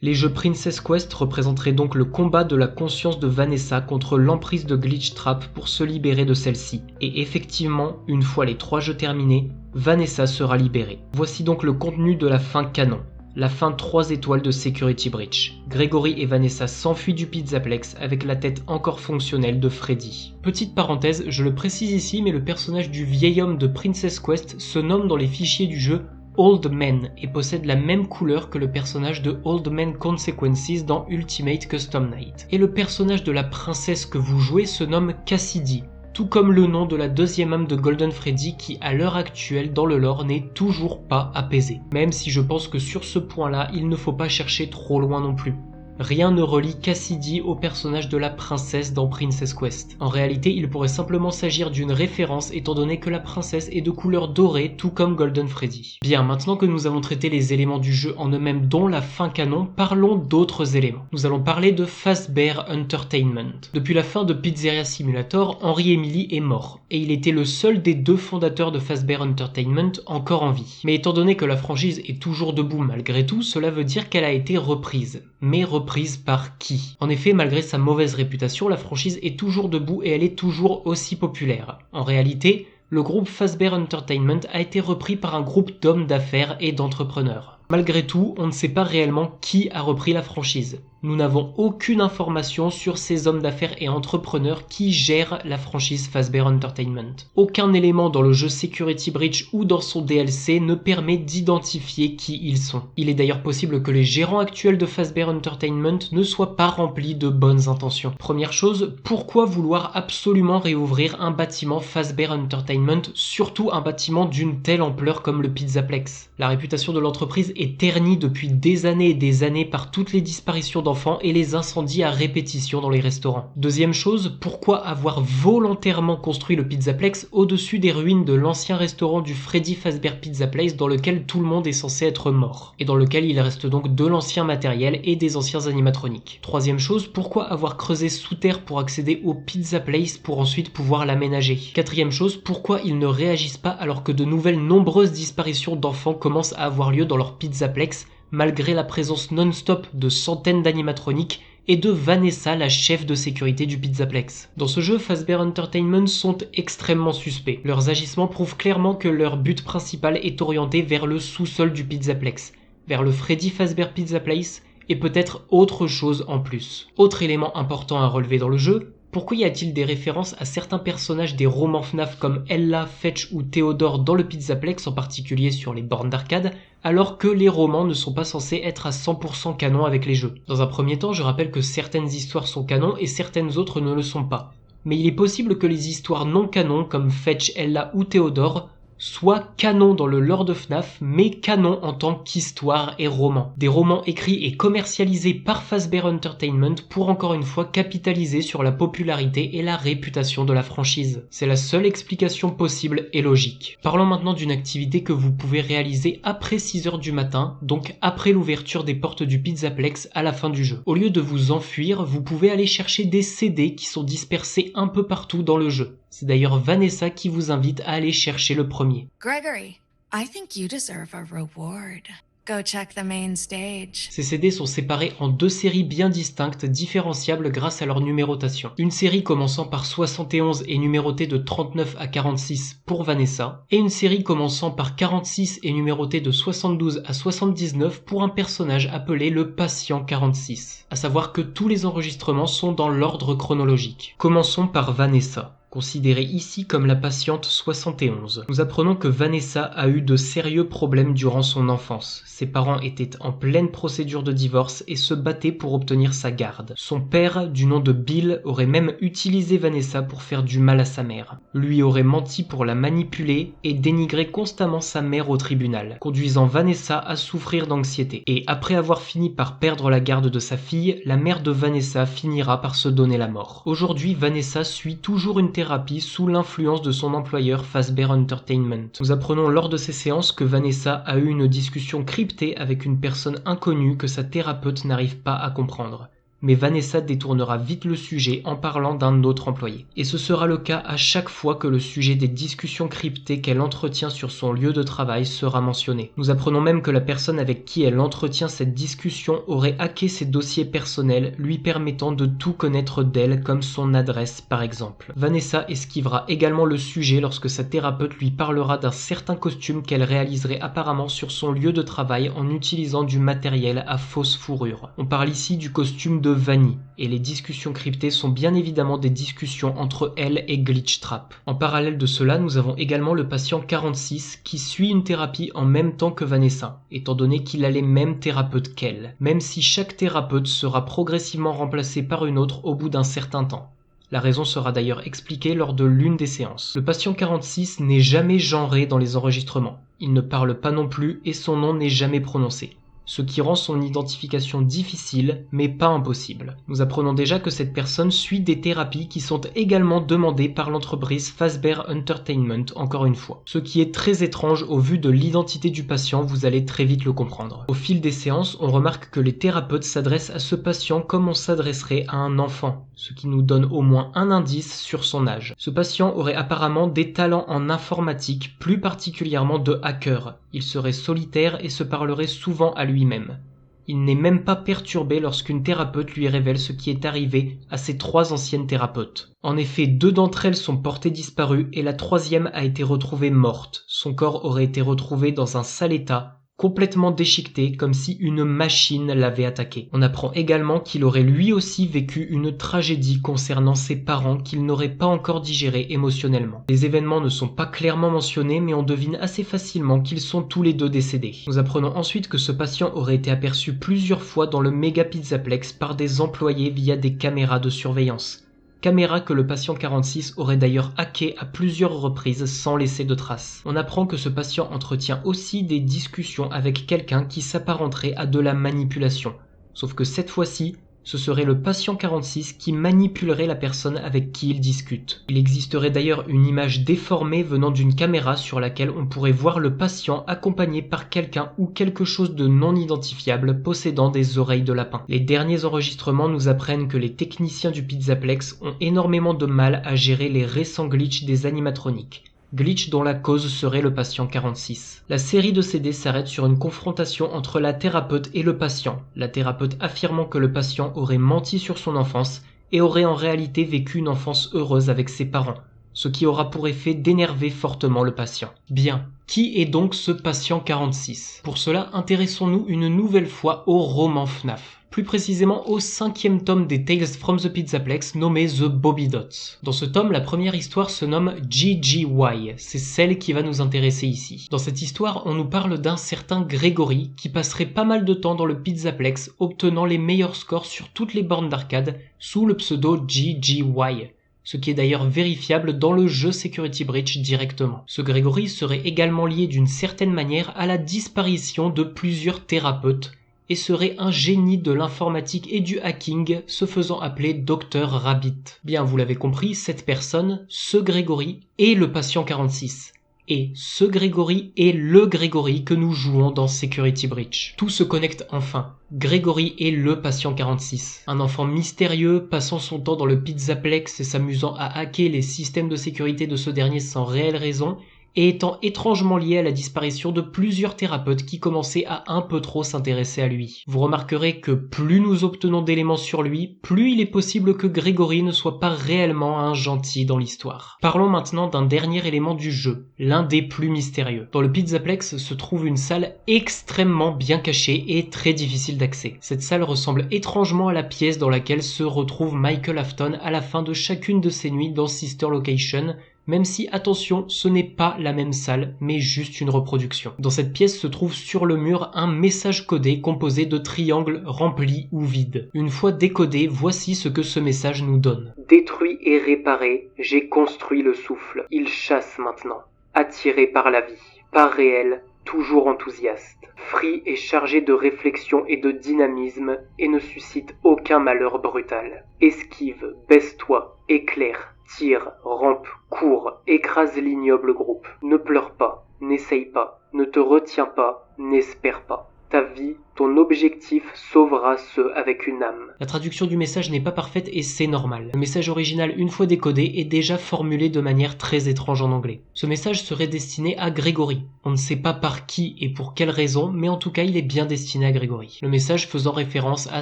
Les jeux Princess Quest représenteraient donc le combat de la conscience de Vanessa contre l'emprise de Glitchtrap pour se libérer de celle-ci. Et effectivement, une fois les 3 jeux terminés, Vanessa sera libérée. Voici donc le contenu de la fin canon. La fin 3 étoiles de Security Breach. Gregory et Vanessa s'enfuient du Pizzaplex avec la tête encore fonctionnelle de Freddy. Petite parenthèse, je le précise ici, mais le personnage du vieil homme de Princess Quest se nomme dans les fichiers du jeu Old Man et possède la même couleur que le personnage de Old Man Consequences dans Ultimate Custom Night. Et le personnage de la princesse que vous jouez se nomme Cassidy, tout comme le nom de la deuxième âme de Golden Freddy qui à l'heure actuelle dans le lore n'est toujours pas apaisé. Même si je pense que sur ce point-là, il ne faut pas chercher trop loin non plus. Rien ne relie Cassidy au personnage de la princesse dans Princess Quest. En réalité, il pourrait simplement s'agir d'une référence étant donné que la princesse est de couleur dorée tout comme Golden Freddy. Bien, maintenant que nous avons traité les éléments du jeu en eux-mêmes dont la fin canon, parlons d'autres éléments. Nous allons parler de Fazbear Entertainment. Depuis la fin de Pizzeria Simulator, Henry Emily est mort, et il était le seul des 2 fondateurs de Fazbear Entertainment encore en vie. Mais étant donné que la franchise est toujours debout malgré tout, cela veut dire qu'elle a été reprise. Mais reprise reprise par qui? En effet, malgré sa mauvaise réputation, la franchise est toujours debout et elle est toujours aussi populaire. En réalité, le groupe Fazbear Entertainment a été repris par un groupe d'hommes d'affaires et d'entrepreneurs. Malgré tout, on ne sait pas réellement qui a repris la franchise. Nous n'avons aucune information sur ces hommes d'affaires et entrepreneurs qui gèrent la franchise Fazbear Entertainment. Aucun élément dans le jeu Security Breach ou dans son DLC ne permet d'identifier qui ils sont. Il est d'ailleurs possible que les gérants actuels de Fazbear Entertainment ne soient pas remplis de bonnes intentions. Première chose, pourquoi vouloir absolument réouvrir un bâtiment Fazbear Entertainment, surtout un bâtiment d'une telle ampleur comme le Pizzaplex? La réputation de l'entreprise est ternie depuis des années et des années par toutes les disparitions d'enfants et les incendies à répétition dans les restaurants. Deuxième chose, pourquoi avoir volontairement construit le Pizzaplex au-dessus des ruines de l'ancien restaurant du Freddy Fazbear Pizza Place dans lequel tout le monde est censé être mort, et dans lequel il reste donc de l'ancien matériel et des anciens animatroniques. Troisième chose, pourquoi avoir creusé sous terre pour accéder au Pizza Place pour ensuite pouvoir l'aménager? Quatrième chose, pourquoi ils ne réagissent pas alors que de nouvelles nombreuses disparitions d'enfants commencent à avoir lieu dans leur Pizzaplex, malgré la présence non-stop de centaines d'animatroniques et de Vanessa, la chef de sécurité du Pizzaplex. Dans ce jeu, Fazbear Entertainment sont extrêmement suspects. Leurs agissements prouvent clairement que leur but principal est orienté vers le sous-sol du Pizzaplex, vers le Freddy Fazbear Pizza Place et peut-être autre chose en plus. Autre élément important à relever dans le jeu, pourquoi y a-t-il des références à certains personnages des romans FNAF comme Ella, Fetch ou Théodore dans le Pizzaplex, en particulier sur les bornes d'arcade, alors que les romans ne sont pas censés être à 100% canon avec les jeux? Dans un premier temps, je rappelle que certaines histoires sont canon et certaines autres ne le sont pas. Mais il est possible que les histoires non canon comme Fetch, Ella ou Théodore soit canon dans le lore de FNAF, mais canon en tant qu'histoire et roman. Des romans écrits et commercialisés par Fazbear Entertainment pour encore une fois capitaliser sur la popularité et la réputation de la franchise. C'est la seule explication possible et logique. Parlons maintenant d'une activité que vous pouvez réaliser après 6h du matin, donc après l'ouverture des portes du Pizzaplex à la fin du jeu. Au lieu de vous enfuir, vous pouvez aller chercher des CD qui sont dispersés un peu partout dans le jeu. C'est d'ailleurs Vanessa qui vous invite à aller chercher le premier.
Gregory, I think you deserve a reward. Go check the main stage.
Ces CD sont séparés en deux séries bien distinctes, différenciables grâce à leur numérotation. Une série commençant par 71 et numérotée de 39 à 46 pour Vanessa, et une série commençant par 46 et numérotée de 72 à 79 pour un personnage appelé le Patient 46. À savoir que tous les enregistrements sont dans l'ordre chronologique. Commençons par Vanessa, considérée ici comme la patiente 71. Nous apprenons que Vanessa a eu de sérieux problèmes durant son enfance. Ses parents étaient en pleine procédure de divorce et se battaient pour obtenir sa garde. Son père, du nom de Bill, aurait même utilisé Vanessa pour faire du mal à sa mère. Lui aurait menti pour la manipuler et dénigrer constamment sa mère au tribunal, conduisant Vanessa à souffrir d'anxiété. Et après avoir fini par perdre la garde de sa fille, la mère de Vanessa finira par se donner la mort. Aujourd'hui, Vanessa suit toujours une thérapie sous l'influence de son employeur Fazbear Entertainment. Nous apprenons lors de ces séances que Vanessa a eu une discussion cryptée avec une personne inconnue que sa thérapeute n'arrive pas à comprendre. Mais Vanessa détournera vite le sujet en parlant d'un autre employé. Et ce sera le cas à chaque fois que le sujet des discussions cryptées qu'elle entretient sur son lieu de travail sera mentionné. Nous apprenons même que la personne avec qui elle entretient cette discussion aurait hacké ses dossiers personnels, lui permettant de tout connaître d'elle, comme son adresse par exemple. Vanessa esquivera également le sujet lorsque sa thérapeute lui parlera d'un certain costume qu'elle réaliserait apparemment sur son lieu de travail en utilisant du matériel à fausse fourrure. On parle ici du costume de Vanny, et les discussions cryptées sont bien évidemment des discussions entre elle et Glitchtrap. En parallèle de cela, nous avons également le patient 46 qui suit une thérapie en même temps que Vanessa, étant donné qu'il a les mêmes thérapeutes qu'elle, même si chaque thérapeute sera progressivement remplacé par une autre au bout d'un certain temps. La raison sera d'ailleurs expliquée lors de l'une des séances. Le patient 46 n'est jamais genré dans les enregistrements. Il ne parle pas non plus et son nom n'est jamais prononcé, ce qui rend son identification difficile, mais pas impossible. Nous apprenons déjà que cette personne suit des thérapies qui sont également demandées par l'entreprise Fazbear Entertainment, encore une fois. Ce qui est très étrange au vu de l'identité du patient, vous allez très vite le comprendre. Au fil des séances, on remarque que les thérapeutes s'adressent à ce patient comme on s'adresserait à un enfant, ce qui nous donne au moins un indice sur son âge. Ce patient aurait apparemment des talents en informatique, plus particulièrement de hacker. Il serait solitaire et se parlerait souvent à lui-même. Il n'est même pas perturbé lorsqu'une thérapeute lui révèle ce qui est arrivé à ses 3 anciennes thérapeutes. En effet, 2 d'entre elles sont portées disparues et la 3e a été retrouvée morte. Son corps aurait été retrouvé dans un sale état, complètement déchiqueté, comme si une machine l'avait attaqué. On apprend également qu'il aurait lui aussi vécu une tragédie concernant ses parents qu'il n'aurait pas encore digéré émotionnellement. Les événements ne sont pas clairement mentionnés, mais on devine assez facilement qu'ils sont tous les 2 décédés. Nous apprenons ensuite que ce patient aurait été aperçu plusieurs fois dans le méga pizzaplex par des employés via des caméras de surveillance. Caméra que le patient 46 aurait d'ailleurs hacké à plusieurs reprises sans laisser de traces. On apprend que ce patient entretient aussi des discussions avec quelqu'un qui s'apparenterait à de la manipulation. Sauf que cette fois-ci, ce serait le patient 46 qui manipulerait la personne avec qui il discute. Il existerait d'ailleurs une image déformée venant d'une caméra sur laquelle on pourrait voir le patient accompagné par quelqu'un ou quelque chose de non identifiable possédant des oreilles de lapin. Les derniers enregistrements nous apprennent que les techniciens du Pizzaplex ont énormément de mal à gérer les récents glitches des animatroniques. Glitch dont la cause serait le patient 46. La série de CD s'arrête sur une confrontation entre la thérapeute et le patient, la thérapeute affirmant que le patient aurait menti sur son enfance et aurait en réalité vécu une enfance heureuse avec ses parents, ce qui aura pour effet d'énerver fortement le patient. Bien, qui est donc ce patient 46 ? Pour cela, intéressons-nous une nouvelle fois au roman FNAF. Plus précisément au 5e tome des Tales from the Pizzaplex nommé The Bobby Dots. Dans ce tome, la première histoire se nomme GGY, c'est celle qui va nous intéresser ici. Dans cette histoire, on nous parle d'un certain Gregory qui passerait pas mal de temps dans le Pizzaplex obtenant les meilleurs scores sur toutes les bornes d'arcade sous le pseudo GGY. Ce qui est d'ailleurs vérifiable dans le jeu Security Breach directement. Ce Gregory serait également lié d'une certaine manière à la disparition de plusieurs thérapeutes et serait un génie de l'informatique et du hacking, se faisant appeler Dr Rabbit. Bien, vous l'avez compris, cette personne, ce Gregory, est le patient 46. Et ce Gregory est le Gregory que nous jouons dans Security Breach. Tout se connecte enfin. Gregory est le patient 46. Un enfant mystérieux, passant son temps dans le Pizzaplex et s'amusant à hacker les systèmes de sécurité de ce dernier sans réelle raison, et étant étrangement lié à la disparition de plusieurs thérapeutes qui commençaient à un peu trop s'intéresser à lui. Vous remarquerez que plus nous obtenons d'éléments sur lui, plus il est possible que Gregory ne soit pas réellement un gentil dans l'histoire. Parlons maintenant d'un dernier élément du jeu, l'un des plus mystérieux. Dans le Pizzaplex se trouve une salle extrêmement bien cachée et très difficile d'accès. Cette salle ressemble étrangement à la pièce dans laquelle se retrouve Michael Afton à la fin de chacune de ses nuits dans Sister Location, même si, attention, ce n'est pas la même salle, mais juste une reproduction. Dans cette pièce se trouve sur le mur un message codé composé de triangles remplis ou vides. Une fois décodé, voici ce que ce message nous donne. Détruit et réparé, j'ai construit le souffle. Il chasse maintenant. Attiré par la vie. Pas réel, toujours enthousiaste. Free et chargé de réflexion et de dynamisme et ne suscite aucun malheur brutal. Esquive, baisse-toi, éclaire. Tire, rampe, cours, écrase l'ignoble groupe. Ne pleure pas, n'essaye pas, ne te retiens pas, n'espère pas. Ta vie, ton objectif sauvera ceux avec une âme. La traduction du message n'est pas parfaite et c'est normal. Le message original, une fois décodé, est déjà formulé de manière très étrange en anglais. Ce message serait destiné à Gregory. On ne sait pas par qui et pour quelle raison, mais en tout cas il est bien destiné à Gregory. Le message faisant référence à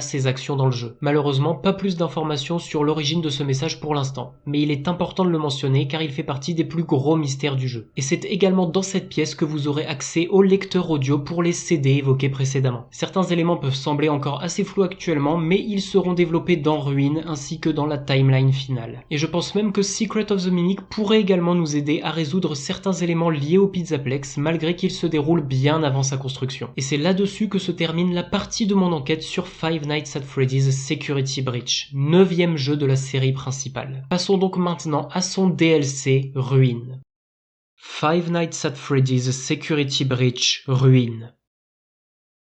ses actions dans le jeu. Malheureusement, pas plus d'informations sur l'origine de ce message pour l'instant, mais il est important de le mentionner car il fait partie des plus gros mystères du jeu. Et c'est également dans cette pièce que vous aurez accès au lecteur audio pour les CD évoqués précédemment. Certains éléments peuvent sembler encore assez flous actuellement, mais ils seront développés dans Ruin ainsi que dans la timeline finale. Et je pense même que Secret of the Mimic pourrait également nous aider à résoudre certains éléments liés au Pizzaplex malgré qu'il se déroule bien avant sa construction. Et c'est là-dessus que se termine la partie de mon enquête sur Five Nights at Freddy's Security Breach, 9e jeu de la série principale. Passons donc maintenant à son DLC Ruin. Five Nights at Freddy's Security Breach Ruin.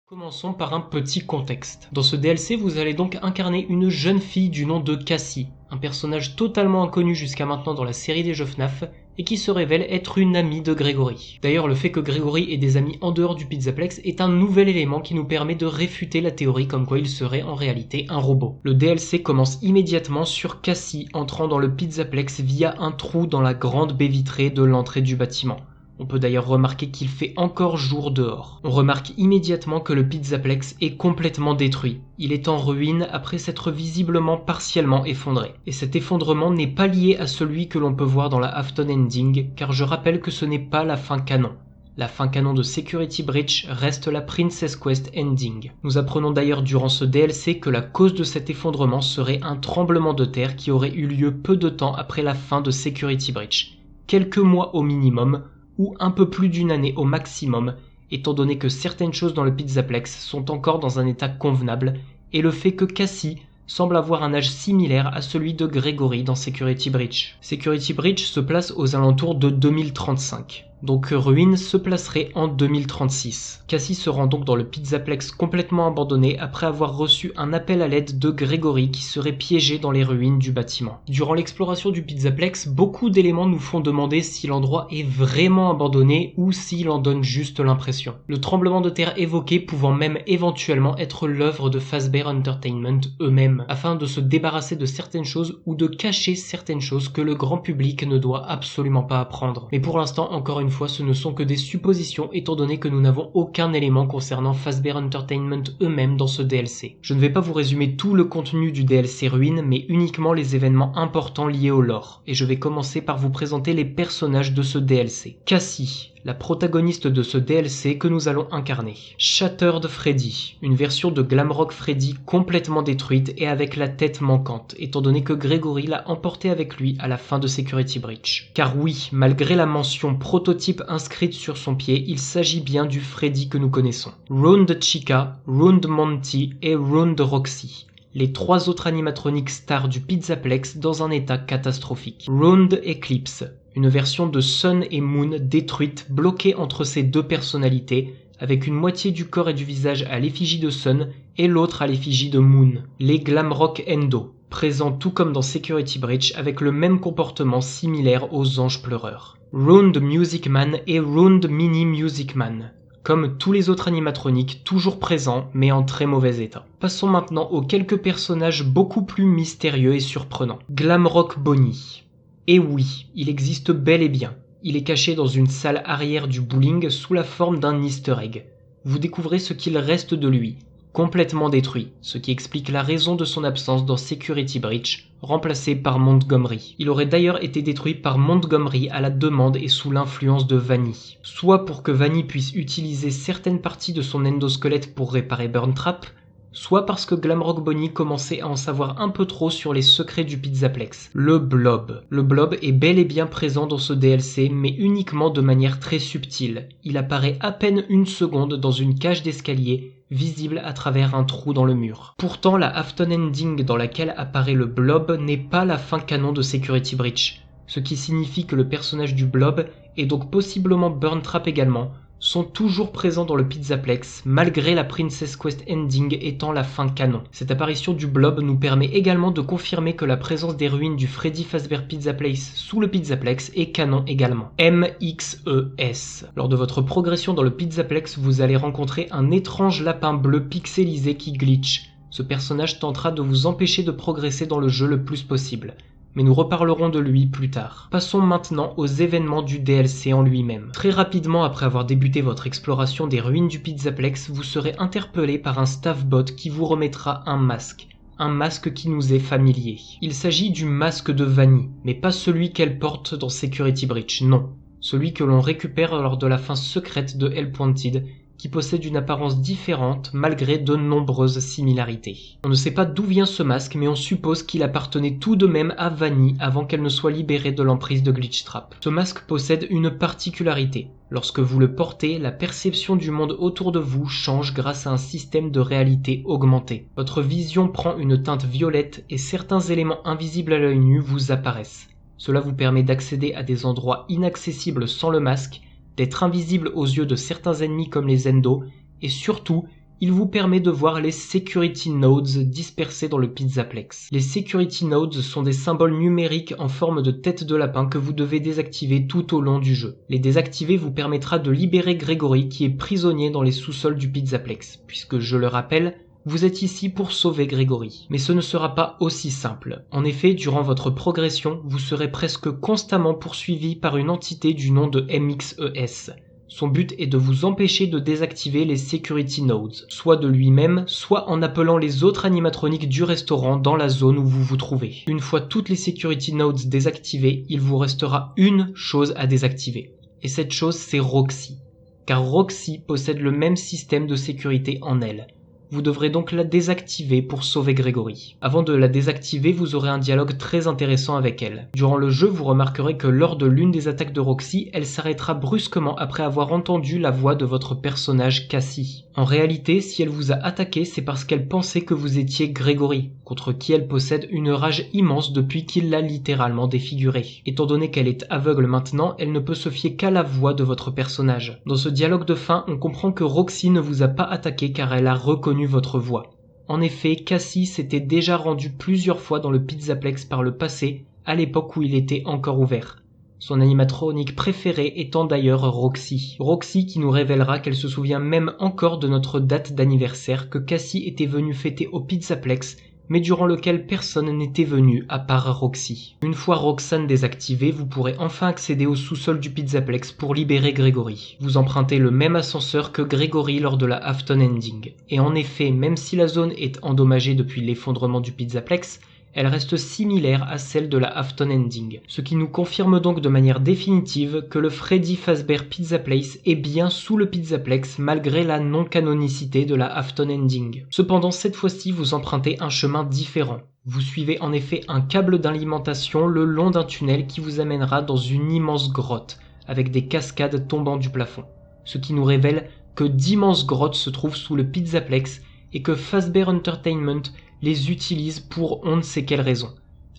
Commençons par un petit contexte. Dans ce DLC, vous allez donc incarner une jeune fille du nom de Cassie, un personnage totalement inconnu jusqu'à maintenant dans la série des jeux FNAF, et qui se révèle être une amie de Gregory. D'ailleurs, le fait que Gregory ait des amis en dehors du Pizzaplex est un nouvel élément qui nous permet de réfuter la théorie comme quoi il serait en réalité un robot. Le DLC commence immédiatement sur Cassie entrant dans le Pizzaplex via un trou dans la grande baie vitrée de l'entrée du bâtiment. On peut d'ailleurs remarquer qu'il fait encore jour dehors. On remarque immédiatement que le Pizzaplex est complètement détruit. Il est en ruine après s'être visiblement partiellement effondré. Et cet effondrement n'est pas lié à celui que l'on peut voir dans la Afton Ending, car je rappelle que ce n'est pas la fin canon. La fin canon de Security Breach reste la Princess Quest Ending. Nous apprenons d'ailleurs durant ce DLC que la cause de cet effondrement serait un tremblement de terre qui aurait eu lieu peu de temps après la fin de Security Breach. Quelques mois au minimum, ou un peu plus d'une année au maximum, étant donné que certaines choses dans le Pizzaplex sont encore dans un état convenable, et le fait que Cassie semble avoir un âge similaire à celui de Gregory dans Security Breach. Security Breach se place aux alentours de 2035. Donc Ruin se placerait en 2036. Cassie se rend donc dans le Pizzaplex complètement abandonné après avoir reçu un appel à l'aide de Gregory qui serait piégé dans les ruines du bâtiment. Durant l'exploration du Pizzaplex, beaucoup d'éléments nous font demander si l'endroit est vraiment abandonné ou s'il en donne juste l'impression. Le tremblement de terre évoqué pouvant même éventuellement être l'œuvre de Fazbear Entertainment eux-mêmes, afin de se débarrasser de certaines choses ou de cacher certaines choses que le grand public ne doit absolument pas apprendre. Mais pour l'instant, encore une fois, ce ne sont que des suppositions étant donné que nous n'avons aucun élément concernant Fazbear Entertainment eux-mêmes dans ce DLC. Je ne vais pas vous résumer tout le contenu du DLC Ruin, mais uniquement les événements importants liés au lore, et je vais commencer par vous présenter les personnages de ce DLC. Cassie, la protagoniste de ce DLC que nous allons incarner. Shattered Freddy, une version de Glamrock Freddy complètement détruite et avec la tête manquante, étant donné que Gregory l'a emporté avec lui à la fin de Security Breach. Car oui, malgré la mention prototype inscrite sur son pied, il s'agit bien du Freddy que nous connaissons. Round Chica, Round Monty et Round Roxy. Les trois autres animatroniques stars du Pizzaplex dans un état catastrophique. Round Eclipse, une version de Sun et Moon détruite, bloquée entre ces deux personnalités, avec une moitié du corps et du visage à l'effigie de Sun et l'autre à l'effigie de Moon. Les Glamrock Endo, présents tout comme dans Security Breach avec le même comportement similaire aux anges pleureurs. Round Music Man et Round Mini Music Man, comme tous les autres animatroniques toujours présents mais en très mauvais état. Passons maintenant aux quelques personnages beaucoup plus mystérieux et surprenants. Glamrock Bonnie. Et oui, il existe bel et bien. Il est caché dans une salle arrière du bowling sous la forme d'un easter egg. Vous découvrez ce qu'il reste de lui, complètement détruit, ce qui explique la raison de son absence dans Security Breach, remplacé par Montgomery. Il aurait d'ailleurs été détruit par Montgomery à la demande et sous l'influence de Vanny. Soit pour que Vanny puisse utiliser certaines parties de son endosquelette pour réparer Burntrap, soit parce que Glamrock Bonnie commençait à en savoir un peu trop sur les secrets du Pizzaplex. Le Blob. Le Blob est bel et bien présent dans ce DLC, mais uniquement de manière très subtile. Il apparaît à peine une seconde dans une cage d'escalier, visible à travers un trou dans le mur. Pourtant, la Afton Ending dans laquelle apparaît le Blob n'est pas la fin canon de Security Breach, ce qui signifie que le personnage du Blob, et donc possiblement Burntrap également, sont toujours présents dans le Pizzaplex, malgré la Princess Quest Ending étant la fin canon. Cette apparition du Blob nous permet également de confirmer que la présence des ruines du Freddy Fazbear Pizzaplex sous le Pizzaplex est canon également. MXES. Lors de votre progression dans le Pizzaplex, vous allez rencontrer un étrange lapin bleu pixelisé qui glitch. Ce personnage tentera de vous empêcher de progresser dans le jeu le plus possible, mais nous reparlerons de lui plus tard. Passons maintenant aux événements du DLC en lui-même. Très rapidement après avoir débuté votre exploration des ruines du Pizzaplex, vous serez interpellé par un staffbot qui vous remettra un masque qui nous est familier. Il s'agit du masque de Vanny, mais pas celui qu'elle porte dans Security Breach, non. Celui que l'on récupère lors de la fin secrète de Hellpointed, qui possède une apparence différente malgré de nombreuses similarités. On ne sait pas d'où vient ce masque, mais on suppose qu'il appartenait tout de même à Vanny avant qu'elle ne soit libérée de l'emprise de Glitchtrap. Ce masque possède une particularité. Lorsque vous le portez, la perception du monde autour de vous change grâce à un système de réalité augmentée. Votre vision prend une teinte violette et certains éléments invisibles à l'œil nu vous apparaissent. Cela vous permet d'accéder à des endroits inaccessibles sans le masque, d'être invisible aux yeux de certains ennemis comme les Endo, et surtout, il vous permet de voir les Security Nodes dispersés dans le Pizzaplex. Les Security Nodes sont des symboles numériques en forme de tête de lapin que vous devez désactiver tout au long du jeu. Les désactiver vous permettra de libérer Gregory qui est prisonnier dans les sous-sols du Pizzaplex, puisque, je le rappelle, Vous êtes ici pour sauver Gregory. Mais ce ne sera pas aussi simple. En effet, durant votre progression, vous serez presque constamment poursuivi par une entité du nom de MXES. Son but est de vous empêcher de désactiver les Security Nodes, soit de lui-même, soit en appelant les autres animatroniques du restaurant dans la zone où vous vous trouvez. Une fois toutes les Security Nodes désactivées, il vous restera une chose à désactiver. Et cette chose, c'est Roxy. Car Roxy possède le même système de sécurité en elle. Vous devrez donc la désactiver pour sauver Gregory. Avant de la désactiver, vous aurez un dialogue très intéressant avec elle. Durant le jeu, vous remarquerez que lors de l'une des attaques de Roxy, elle s'arrêtera brusquement après avoir entendu la voix de votre personnage Cassie. En réalité, si elle vous a attaqué, c'est parce qu'elle pensait que vous étiez Gregory, contre qui elle possède une rage immense depuis qu'il l'a littéralement défiguré. Étant donné qu'elle est aveugle maintenant, elle ne peut se fier qu'à la voix de votre personnage. Dans ce dialogue de fin, on comprend que Roxy ne vous a pas attaqué car elle a reconnu votre voix. En effet, Cassie s'était déjà rendu plusieurs fois dans le Pizzaplex par le passé, à l'époque où il était encore ouvert. Son animatronique préférée étant d'ailleurs Roxy. Roxy qui nous révélera qu'elle se souvient même encore de notre date d'anniversaire que Cassie était venue fêter au Pizzaplex, mais durant lequel personne n'était venu à part Roxy. Une fois Roxanne désactivée, vous pourrez enfin accéder au sous-sol du Pizzaplex pour libérer Gregory. Vous empruntez le même ascenseur que Gregory lors de la Afton Ending. Et en effet, même si la zone est endommagée depuis l'effondrement du Pizzaplex, elle reste similaire à celle de la Afton Ending, ce qui nous confirme donc de manière définitive que le Freddy Fazbear Pizza Place est bien sous le Pizzaplex malgré la non-canonicité de la Afton Ending. Cependant, cette fois-ci, vous empruntez un chemin différent. Vous suivez en effet un câble d'alimentation le long d'un tunnel qui vous amènera dans une immense grotte, avec des cascades tombant du plafond, ce qui nous révèle que d'immenses grottes se trouvent sous le Pizzaplex et que Fazbear Entertainment les utilise pour on ne sait quelle raison.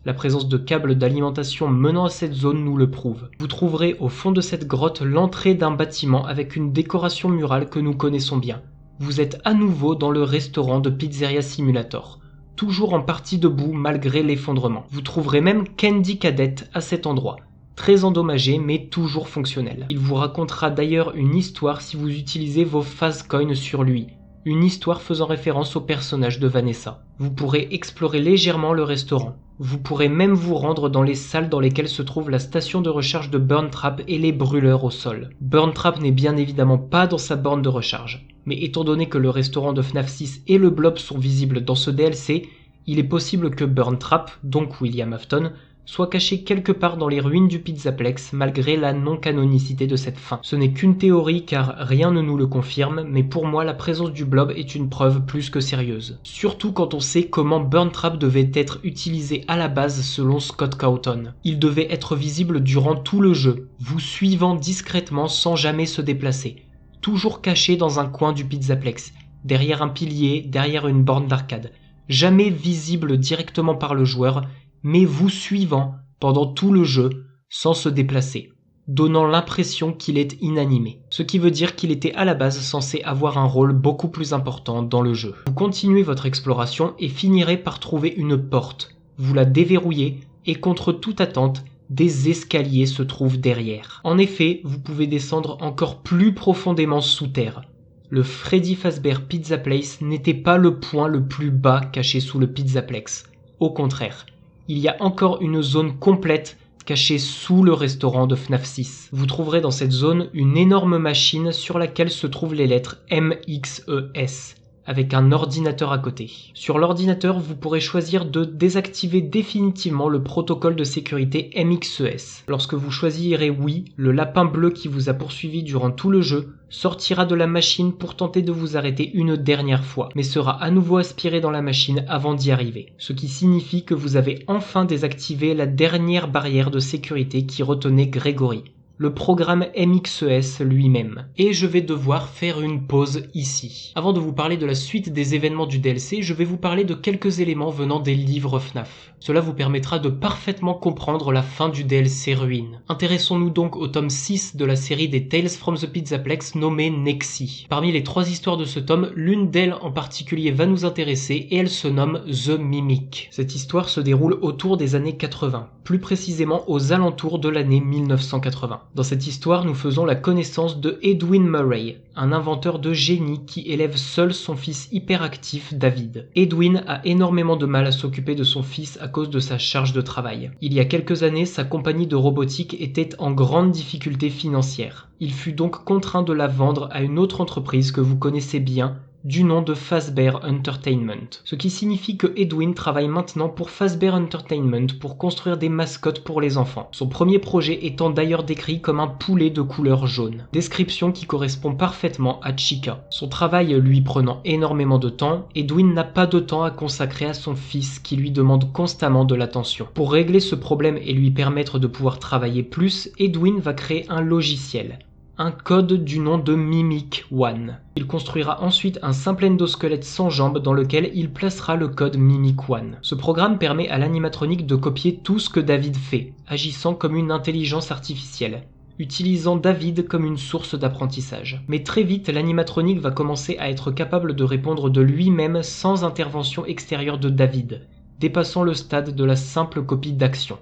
La présence de câbles d'alimentation menant à cette zone nous le prouve. Vous trouverez au fond de cette grotte l'entrée d'un bâtiment avec une décoration murale que nous connaissons bien. Vous êtes à nouveau dans le restaurant de Pizzeria Simulator, toujours en partie debout malgré l'effondrement. Vous trouverez même Candy Cadet à cet endroit, très endommagé mais toujours fonctionnel. Il vous racontera d'ailleurs une histoire si vous utilisez vos Fazcoins sur lui. Une histoire faisant référence au personnage de Vanessa. Vous pourrez explorer légèrement le restaurant. Vous pourrez même vous rendre dans les salles dans lesquelles se trouve la station de recharge de Burn Trap et les brûleurs au sol. Burn Trap n'est bien évidemment pas dans sa borne de recharge, mais étant donné que le restaurant de FNAF 6 et le blob sont visibles dans ce DLC, il est possible que Burn Trap, donc William Afton, soit caché quelque part dans les ruines du Pizzaplex malgré la non-canonicité de cette fin. Ce n'est qu'une théorie car rien ne nous le confirme, mais pour moi la présence du blob est une preuve plus que sérieuse. Surtout quand on sait comment Burn Trap devait être utilisé à la base selon Scott Cawthon. Il devait être visible durant tout le jeu, vous suivant discrètement sans jamais se déplacer. Toujours caché dans un coin du Pizzaplex, derrière un pilier, derrière une borne d'arcade. Jamais visible directement par le joueur, mais vous suivant pendant tout le jeu sans se déplacer, donnant l'impression qu'il est inanimé. Ce qui veut dire qu'il était à la base censé avoir un rôle beaucoup plus important dans le jeu. Vous continuez votre exploration et finirez par trouver une porte. Vous la déverrouillez et contre toute attente, des escaliers se trouvent derrière. En effet, vous pouvez descendre encore plus profondément sous terre. Le Freddy Fazbear Pizza Place n'était pas le point le plus bas caché sous le Pizzaplex. Au contraire, il y a encore une zone complète cachée sous le restaurant de FNAF 6. Vous trouverez dans cette zone une énorme machine sur laquelle se trouvent les lettres MXES, avec un ordinateur à côté. Sur l'ordinateur, vous pourrez choisir de désactiver définitivement le protocole de sécurité MXES. Lorsque vous choisirez oui, le lapin bleu qui vous a poursuivi durant tout le jeu sortira de la machine pour tenter de vous arrêter une dernière fois, mais sera à nouveau aspiré dans la machine avant d'y arriver. Ce qui signifie que vous avez enfin désactivé la dernière barrière de sécurité qui retenait Gregory, le programme MXES lui-même. Et je vais devoir faire une pause ici. Avant de vous parler de la suite des événements du DLC, je vais vous parler de quelques éléments venant des livres FNAF. Cela vous permettra de parfaitement comprendre la fin du DLC Ruine. Intéressons-nous donc au tome 6 de la série des Tales from the Pizzaplex nommé Nexi. Parmi les 3 histoires de ce tome, l'une d'elles en particulier va nous intéresser et elle se nomme The Mimic. Cette histoire se déroule autour des années 80, plus précisément aux alentours de l'année 1980. Dans cette histoire, nous faisons la connaissance de Edwin Murray, un inventeur de génie qui élève seul son fils hyperactif David. Edwin a énormément de mal à s'occuper de son fils à cause de sa charge de travail. Il y a quelques années, sa compagnie de robotique était en grande difficulté financière. Il fut donc contraint de la vendre à une autre entreprise que vous connaissez bien, du nom de Fazbear Entertainment. Ce qui signifie que Edwin travaille maintenant pour Fazbear Entertainment pour construire des mascottes pour les enfants. Son premier projet étant d'ailleurs décrit comme un poulet de couleur jaune. Description qui correspond parfaitement à Chica. Son travail lui prenant énormément de temps, Edwin n'a pas de temps à consacrer à son fils qui lui demande constamment de l'attention. Pour régler ce problème et lui permettre de pouvoir travailler plus, Edwin va créer un logiciel. Un code du nom de Mimic One. Il construira ensuite un simple endosquelette sans jambes dans lequel il placera le code Mimic One. Ce programme permet à l'animatronique de copier tout ce que David fait, agissant comme une intelligence artificielle, utilisant David comme une source d'apprentissage. Mais très vite, l'animatronique va commencer à être capable de répondre de lui-même sans intervention extérieure de David, dépassant le stade de la simple copie d'action.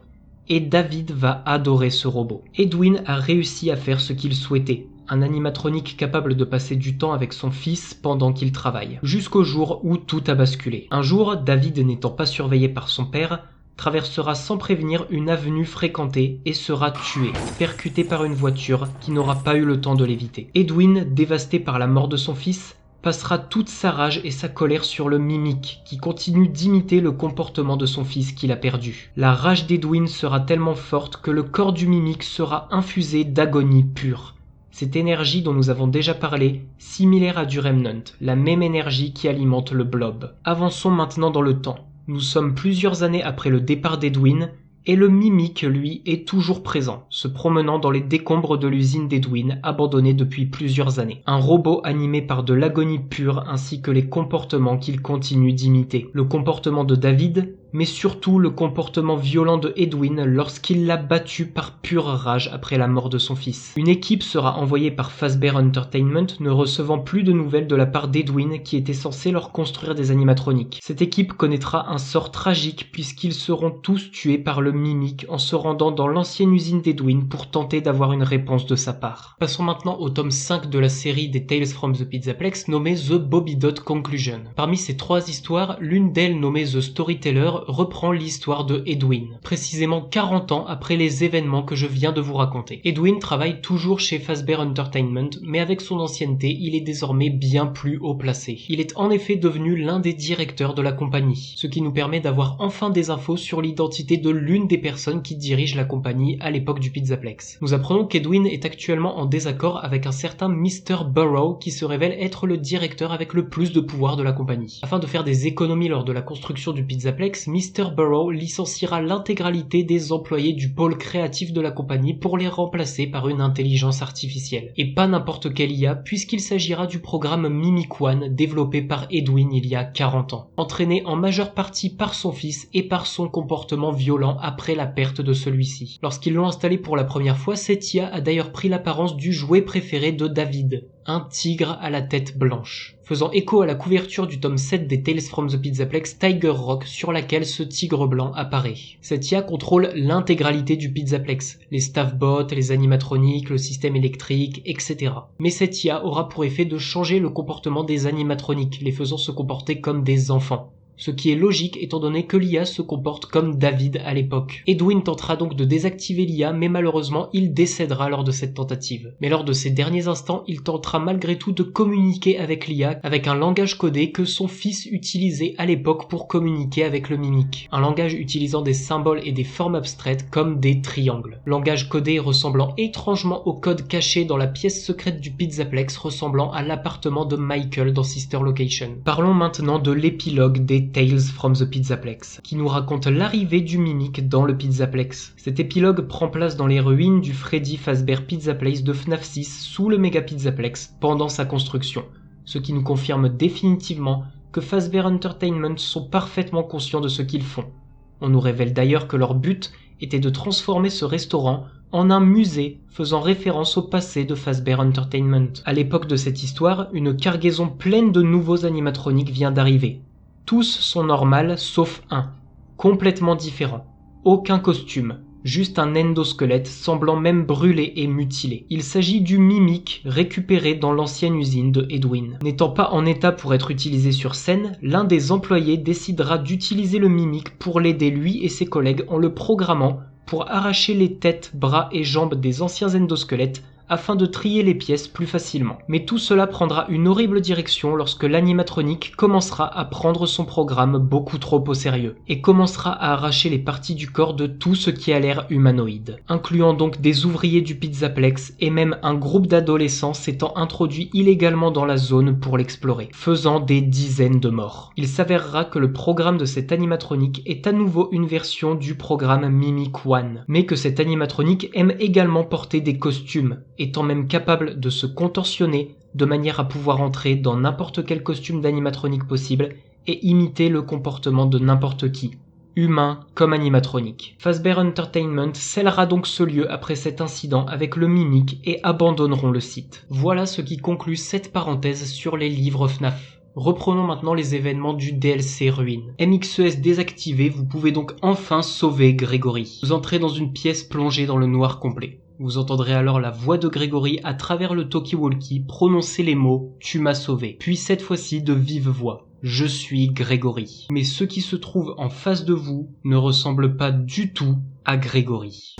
Et David va adorer ce robot. Edwin a réussi à faire ce qu'il souhaitait, un animatronique capable de passer du temps avec son fils pendant qu'il travaille, jusqu'au jour où tout a basculé. Un jour, David n'étant pas surveillé par son père, traversera sans prévenir une avenue fréquentée et sera tué, percuté par une voiture qui n'aura pas eu le temps de l'éviter. Edwin, dévasté par la mort de son fils, passera toute sa rage et sa colère sur le Mimic, qui continue d'imiter le comportement de son fils qu'il a perdu. La rage d'Edwin sera tellement forte que le corps du Mimic sera infusé d'agonie pure. Cette énergie dont nous avons déjà parlé, similaire à du Remnant, la même énergie qui alimente le blob. Avançons maintenant dans le temps. Nous sommes plusieurs années après le départ d'Edwin, et le Mimic, lui, est toujours présent, se promenant dans les décombres de l'usine d'Edwin, abandonnée depuis plusieurs années. Un robot animé par de l'agonie pure ainsi que les comportements qu'il continue d'imiter. Le comportement de David, mais surtout le comportement violent de Edwin lorsqu'il l'a battu par pure rage après la mort de son fils. Une équipe sera envoyée par Fazbear Entertainment, ne recevant plus de nouvelles de la part d'Edwin qui était censé leur construire des animatroniques. Cette équipe connaîtra un sort tragique puisqu'ils seront tous tués par le Mimic en se rendant dans l'ancienne usine d'Edwin pour tenter d'avoir une réponse de sa part. Passons maintenant au tome 5 de la série des Tales from the Pizzaplex nommée The Bobby Dot Conclusion. Parmi ces 3 histoires, l'une d'elles nommée The Storyteller reprend l'histoire de Edwin, précisément 40 ans après les événements que je viens de vous raconter. Edwin travaille toujours chez Fazbear Entertainment, mais avec son ancienneté, il est désormais bien plus haut placé. Il est en effet devenu l'un des directeurs de la compagnie, ce qui nous permet d'avoir enfin des infos sur l'identité de l'une des personnes qui dirigent la compagnie à l'époque du Pizzaplex. Nous apprenons qu'Edwin est actuellement en désaccord avec un certain Mr. Burrow qui se révèle être le directeur avec le plus de pouvoir de la compagnie. Afin de faire des économies lors de la construction du Pizzaplex, Mr. Burrow licenciera l'intégralité des employés du pôle créatif de la compagnie pour les remplacer par une intelligence artificielle. Et pas n'importe quelle IA puisqu'il s'agira du programme Mimic One développé par Edwin il y a 40 ans. Entraîné en majeure partie par son fils et par son comportement violent après la perte de celui-ci. Lorsqu'ils l'ont installé pour la première fois, cette IA a d'ailleurs pris l'apparence du jouet préféré de David, un tigre à la tête blanche. Faisant écho à la couverture du tome 7 des Tales from the Pizzaplex Tiger Rock sur laquelle ce tigre blanc apparaît. Cette IA contrôle l'intégralité du Pizzaplex, les staffbots, les animatroniques, le système électrique, etc. Mais cette IA aura pour effet de changer le comportement des animatroniques, les faisant se comporter comme des enfants. Ce qui est logique étant donné que l'IA se comporte comme David à l'époque. Edwin tentera donc de désactiver l'IA, mais malheureusement il décédera lors de cette tentative. Mais lors de ces derniers instants, il tentera malgré tout de communiquer avec l'IA avec un langage codé que son fils utilisait à l'époque pour communiquer avec le Mimic. Un langage utilisant des symboles et des formes abstraites comme des triangles. Langage codé ressemblant étrangement au code caché dans la pièce secrète du Pizzaplex ressemblant à l'appartement de Michael dans Sister Location. Parlons maintenant de l'épilogue des Tales from the Pizzaplex, qui nous raconte l'arrivée du Mimic dans le Pizzaplex. Cet épilogue prend place dans les ruines du Freddy Fazbear Pizzaplex de FNAF 6 sous le méga Pizzaplex pendant sa construction, ce qui nous confirme définitivement que Fazbear Entertainment sont parfaitement conscients de ce qu'ils font. On nous révèle d'ailleurs que leur but était de transformer ce restaurant en un musée faisant référence au passé de Fazbear Entertainment. À l'époque de cette histoire, une cargaison pleine de nouveaux animatroniques vient d'arriver. Tous sont normales sauf un, complètement différent. Aucun costume, juste un endosquelette semblant même brûlé et mutilé. Il s'agit du mimique récupéré dans l'ancienne usine de Edwin. N'étant pas en état pour être utilisé sur scène, l'un des employés décidera d'utiliser le mimique pour l'aider lui et ses collègues en le programmant pour arracher les têtes, bras et jambes des anciens endosquelettes afin de trier les pièces plus facilement. Mais tout cela prendra une horrible direction lorsque l'animatronique commencera à prendre son programme beaucoup trop au sérieux et commencera à arracher les parties du corps de tout ce qui a l'air humanoïde, incluant donc des ouvriers du Pizzaplex et même un groupe d'adolescents s'étant introduit illégalement dans la zone pour l'explorer, faisant des dizaines de morts. Il s'avérera que le programme de cet animatronique est à nouveau une version du programme Mimic One, mais que cet animatronique aime également porter des costumes, étant même capable de se contorsionner de manière à pouvoir entrer dans n'importe quel costume d'animatronique possible et imiter le comportement de n'importe qui, humain comme animatronique. Fazbear Entertainment scellera donc ce lieu après cet incident avec le mimique et abandonneront le site. Voilà ce qui conclut cette parenthèse sur les livres FNAF. Reprenons maintenant les événements du DLC Ruine. MXES désactivé, vous pouvez donc enfin sauver Grégory. Vous entrez dans une pièce plongée dans le noir complet. Vous entendrez alors la voix de Grégory à travers le talkie-walkie prononcer les mots « Tu m'as sauvé », puis cette fois-ci de vive voix « Je suis Grégory ». Mais ce qui se trouve en face de vous ne ressemble pas du tout à Grégory.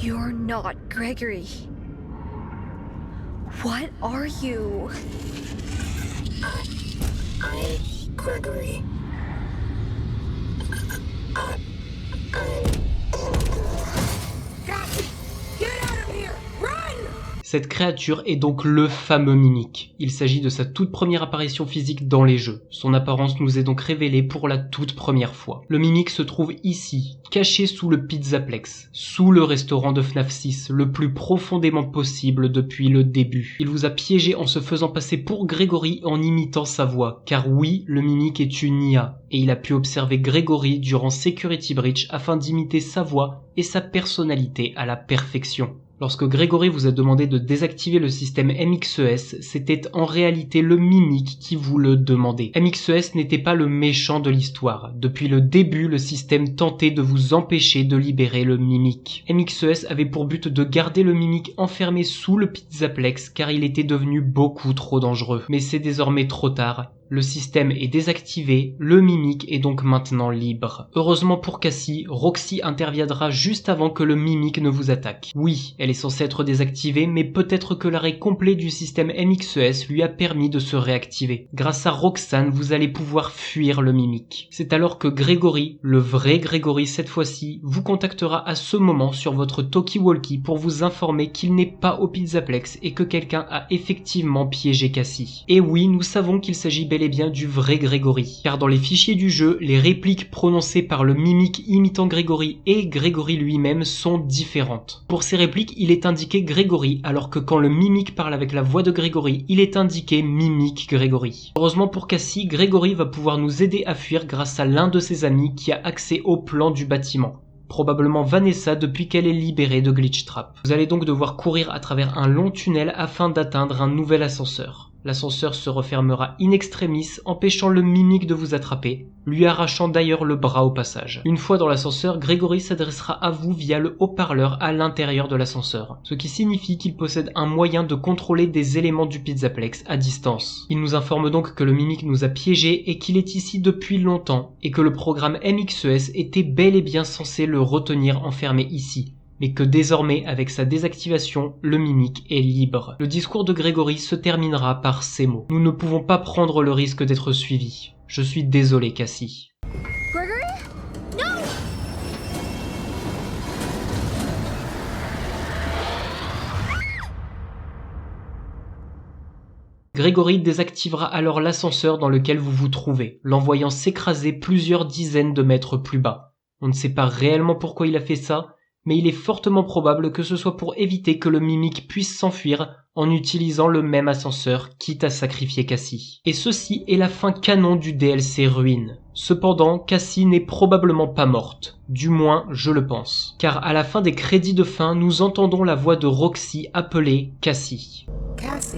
You're not Gregory. What are you?
I'm Gregory. Get out of here! Run!
Cette créature est donc le fameux mimique. Il s'agit de sa toute première apparition physique dans les jeux. Son apparence nous est donc révélée pour la toute première fois. Le mimique se trouve ici, caché sous le Pizzaplex, sous le restaurant de FNAF 6, le plus profondément possible depuis le début. Il vous a piégé en se faisant passer pour Grégory en imitant sa voix, car oui, le mimique est une IA, et il a pu observer Grégory durant Security Breach afin d'imiter sa voix et sa personnalité à la perfection. Lorsque Grégory vous a demandé de désactiver le système MXES, c'était en réalité le mimique qui vous le demandait. MXES n'était pas le méchant de l'histoire. Depuis le début, le système tentait de vous empêcher de libérer le mimique. MXES avait pour but de garder le mimique enfermé sous le Pizzaplex car il était devenu beaucoup trop dangereux. Mais c'est désormais trop tard. Le système est désactivé, le mimique est donc maintenant libre. Heureusement pour Cassie, Roxy interviendra juste avant que le mimique ne vous attaque. Oui, elle est censée être désactivée, mais peut-être que l'arrêt complet du système MXES lui a permis de se réactiver. Grâce à Roxane, vous allez pouvoir fuir le mimique. C'est alors que Grégory, le vrai Grégory cette fois-ci, vous contactera à ce moment sur votre talkie-walkie pour vous informer qu'il n'est pas au Pizzaplex et que quelqu'un a effectivement piégé Cassie. Et oui, nous savons qu'il s'agit bel et bien du vrai Grégory, car dans les fichiers du jeu, les répliques prononcées par le mimique imitant Grégory et Grégory lui-même sont différentes. Pour ces répliques, il est indiqué Grégory, alors que quand le mimique parle avec la voix de Grégory, il est indiqué mimique Grégory. Heureusement pour Cassie, Grégory va pouvoir nous aider à fuir grâce à l'un de ses amis qui a accès au plan du bâtiment. Probablement Vanessa depuis qu'elle est libérée de Glitch Trap. Vous allez donc devoir courir à travers un long tunnel afin d'atteindre un nouvel ascenseur. L'ascenseur se refermera in extremis, empêchant le mimique de vous attraper, lui arrachant d'ailleurs le bras au passage. Une fois dans l'ascenseur, Grégory s'adressera à vous via le haut-parleur à l'intérieur de l'ascenseur, ce qui signifie qu'il possède un moyen de contrôler des éléments du Pizzaplex à distance. Il nous informe donc que le mimique nous a piégés et qu'il est ici depuis longtemps, et que le programme MXES était bel et bien censé le retenir enfermé ici, mais que désormais, avec sa désactivation, le mimique est libre. Le discours de Grégory se terminera par ces mots. Nous ne pouvons pas prendre le risque d'être suivis. Je suis désolé, Cassie.
Gregory? No!
Grégory désactivera alors l'ascenseur dans lequel vous vous trouvez, l'envoyant s'écraser plusieurs dizaines de mètres plus bas. On ne sait pas réellement pourquoi il a fait ça, mais il est fortement probable que ce soit pour éviter que le mimique puisse s'enfuir en utilisant le même ascenseur, quitte à sacrifier Cassie. Et ceci est la fin canon du DLC Ruine. Cependant, Cassie n'est probablement pas morte. Du moins, je le pense. Car à la fin des crédits de fin, nous entendons la voix de Roxy appeler Cassie.
Cassie,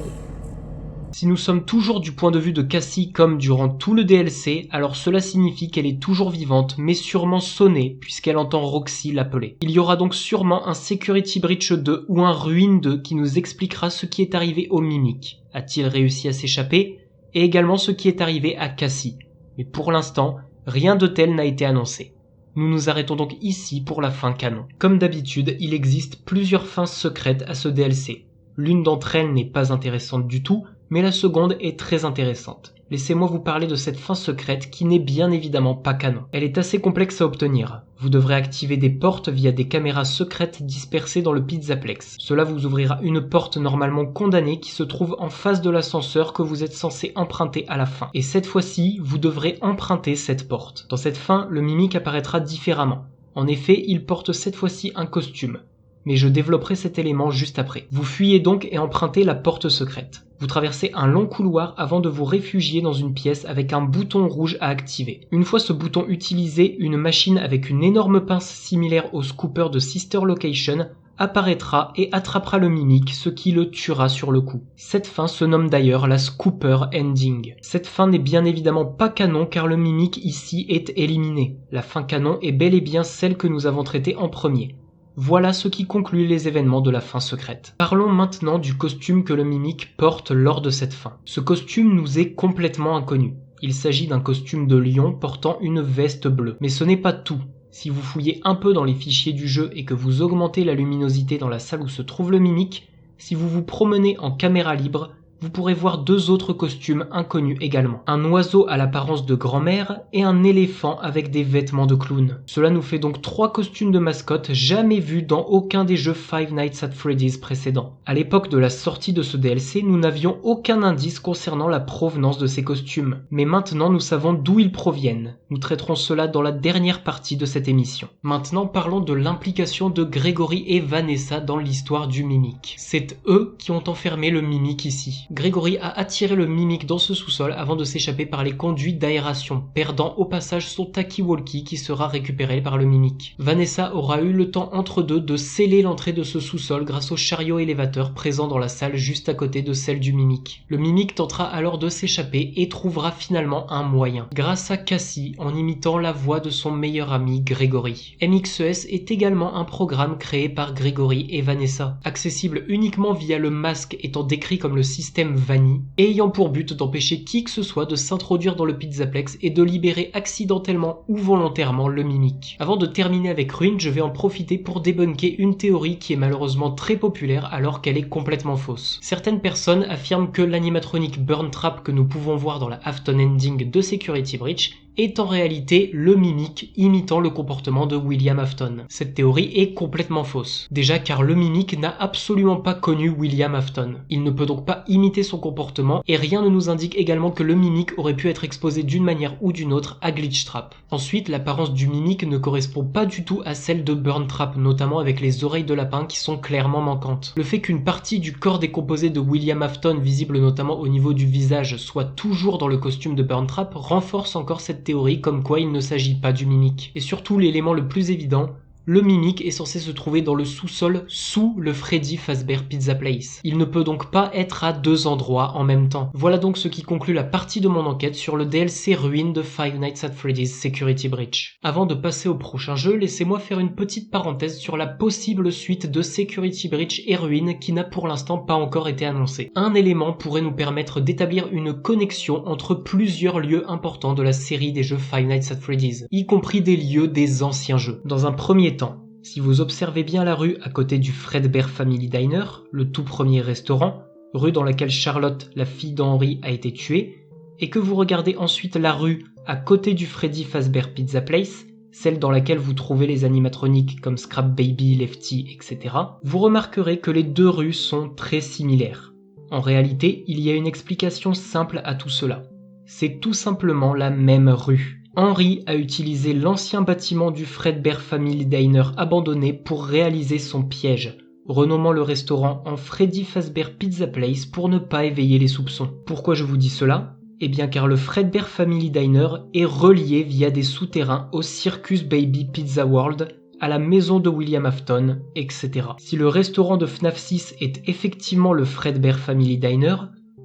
Si nous sommes toujours du point de vue de Cassie comme durant tout le DLC, alors cela signifie qu'elle est toujours vivante, mais sûrement sonnée, puisqu'elle entend Roxy l'appeler. Il y aura donc sûrement un Security Breach 2 ou un Ruin 2 qui nous expliquera ce qui est arrivé au Mimic. A-t-il réussi à s'échapper? Et également ce qui est arrivé à Cassie. Mais pour l'instant, rien de tel n'a été annoncé. Nous nous arrêtons donc ici pour la fin canon. Comme d'habitude, il existe plusieurs fins secrètes à ce DLC. L'une d'entre elles n'est pas intéressante du tout, mais la seconde est très intéressante. Laissez-moi vous parler de cette fin secrète qui n'est bien évidemment pas canon. Elle est assez complexe à obtenir. Vous devrez activer des portes via des caméras secrètes dispersées dans le Pizzaplex. Cela vous ouvrira une porte normalement condamnée qui se trouve en face de l'ascenseur que vous êtes censé emprunter à la fin. Et cette fois-ci, vous devrez emprunter cette porte. Dans cette fin, le Mimic apparaîtra différemment. En effet, il porte cette fois-ci un costume. Mais je développerai cet élément juste après. Vous fuyez donc et empruntez la porte secrète. Vous traversez un long couloir avant de vous réfugier dans une pièce avec un bouton rouge à activer. Une fois ce bouton utilisé, une machine avec une énorme pince similaire au scooper de Sister Location apparaîtra et attrapera le Mimic, ce qui le tuera sur le coup. Cette fin se nomme d'ailleurs la Scooper Ending. Cette fin n'est bien évidemment pas canon car le Mimic ici est éliminé. La fin canon est bel et bien celle que nous avons traitée en premier. Voilà ce qui conclut les événements de la fin secrète. Parlons maintenant du costume que le Mimic porte lors de cette fin. Ce costume nous est complètement inconnu. Il s'agit d'un costume de lion portant une veste bleue. Mais ce n'est pas tout. Si vous fouillez un peu dans les fichiers du jeu et que vous augmentez la luminosité dans la salle où se trouve le Mimic, si vous vous promenez en caméra libre, vous pourrez voir deux autres costumes inconnus également. Un oiseau à l'apparence de grand-mère et un éléphant avec des vêtements de clown. Cela nous fait donc 3 costumes de mascotte jamais vus dans aucun des jeux Five Nights at Freddy's précédents. À l'époque de la sortie de ce DLC, nous n'avions aucun indice concernant la provenance de ces costumes. Mais maintenant nous savons d'où ils proviennent. Nous traiterons cela dans la dernière partie de cette émission. Maintenant parlons de l'implication de Gregory et Vanessa dans l'histoire du Mimic. C'est eux qui ont enfermé le Mimic ici. Gregory a attiré le Mimic dans ce sous-sol avant de s'échapper par les conduits d'aération, perdant au passage son talkie-walkie qui sera récupéré par le Mimic. Vanessa aura eu le temps entre deux de sceller l'entrée de ce sous-sol grâce au chariot élévateur présent dans la salle juste à côté de celle du Mimic. Le Mimic tentera alors de s'échapper et trouvera finalement un moyen, grâce à Cassie en imitant la voix de son meilleur ami Gregory. MXES est également un programme créé par Gregory et Vanessa, accessible uniquement via le masque étant décrit comme le système Vanny, et ayant pour but d'empêcher qui que ce soit de s'introduire dans le Pizzaplex et de libérer accidentellement ou volontairement le Mimic. Avant de terminer avec Ruin, je vais en profiter pour débunker une théorie qui est malheureusement très populaire alors qu'elle est complètement fausse. Certaines personnes affirment que l'animatronique Burn Trap que nous pouvons voir dans la Afton Ending de Security Breach est en réalité le Mimic imitant le comportement de William Afton. Cette théorie est complètement fausse. Déjà car le Mimic n'a absolument pas connu William Afton. Il ne peut donc pas imiter son comportement et rien ne nous indique également que le Mimic aurait pu être exposé d'une manière ou d'une autre à Glitch Trap. Ensuite, l'apparence du Mimic ne correspond pas du tout à celle de Burn Trap, notamment avec les oreilles de lapin qui sont clairement manquantes. Le fait qu'une partie du corps décomposé de William Afton, visible notamment au niveau du visage, soit toujours dans le costume de Burn Trap renforce encore cette théorie comme quoi il ne s'agit pas du Mimic. Et surtout l'élément le plus évident, le Mimic est censé se trouver dans le sous-sol sous le Freddy Fazbear Pizza Place. Il ne peut donc pas être à deux endroits en même temps. Voilà donc ce qui conclut la partie de mon enquête sur le DLC Ruin de Five Nights at Freddy's Security Breach. Avant de passer au prochain jeu, laissez-moi faire une petite parenthèse sur la possible suite de Security Breach et Ruin qui n'a pour l'instant pas encore été annoncée. Un élément pourrait nous permettre d'établir une connexion entre plusieurs lieux importants de la série des jeux Five Nights at Freddy's, y compris des lieux des anciens jeux. Dans un premier temps, si vous observez bien la rue à côté du Fredbear Family Diner, le tout premier restaurant, rue dans laquelle Charlotte, la fille d'Henry, a été tuée, et que vous regardez ensuite la rue à côté du Freddy Fazbear Pizza Place, celle dans laquelle vous trouvez les animatroniques comme Scrap Baby, Lefty, etc., vous remarquerez que les deux rues sont très similaires. En réalité, il y a une explication simple à tout cela. C'est tout simplement la même rue. Henry a utilisé l'ancien bâtiment du Fredbear Family Diner abandonné pour réaliser son piège, renommant le restaurant en Freddy Fazbear Pizza Place pour ne pas éveiller les soupçons. Pourquoi je vous dis cela ? Eh bien car le Fredbear Family Diner est relié via des souterrains au Circus Baby Pizza World, à la maison de William Afton, etc. Si le restaurant de FNAF 6 est effectivement le Fredbear Family Diner,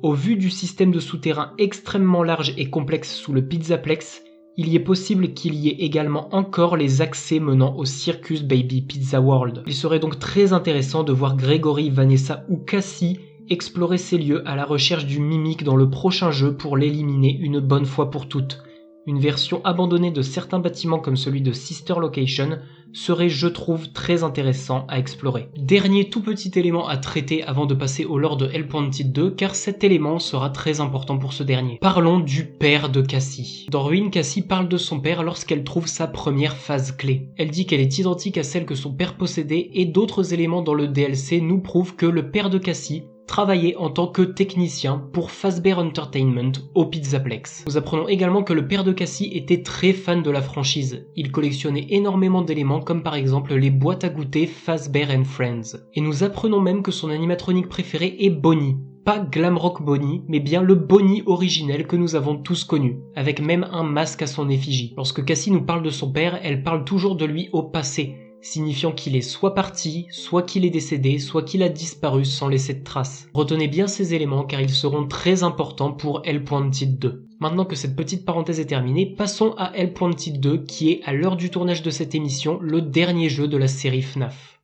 Au vu du système de souterrain extrêmement large et complexe sous le Pizzaplex, il y est possible qu'il y ait également encore les accès menant au Circus Baby Pizza World. Il serait donc très intéressant de voir Gregory, Vanessa ou Cassie explorer ces lieux à la recherche du Mimic dans le prochain jeu pour l'éliminer une bonne fois pour toutes. Une version abandonnée de certains bâtiments comme celui de Sister Location serait, je trouve, très intéressant à explorer. Dernier tout petit élément à traiter avant de passer au lore de Hellpointed 2, car cet élément sera très important pour ce dernier. Parlons du père de Cassie. Dans Ruin, Cassie parle de son père lorsqu'elle trouve sa première phase clé. Elle dit qu'elle est identique à celle que son père possédait et d'autres éléments dans le DLC nous prouvent que le père de Cassie travaillait en tant que technicien pour Fazbear Entertainment au Pizzaplex. Nous apprenons également que le père de Cassie était très fan de la franchise. Il collectionnait énormément d'éléments comme par exemple les boîtes à goûter Fazbear and Friends. Et nous apprenons même que son animatronique préféré est Bonnie. Pas Glamrock Bonnie, mais bien le Bonnie originel que nous avons tous connu, avec même un masque à son effigie. Lorsque Cassie nous parle de son père, elle parle toujours de lui au passé, signifiant qu'il est soit parti, soit qu'il est décédé, soit qu'il a disparu sans laisser de traces. Retenez bien ces éléments car ils seront très importants pour Hellpointed 2. Maintenant que cette petite parenthèse est terminée, passons à Hellpointed 2 qui est, à l'heure du tournage de cette émission, le dernier jeu de la série FNAF.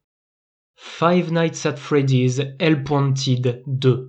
Five Nights at Freddy's Hellpointed 2.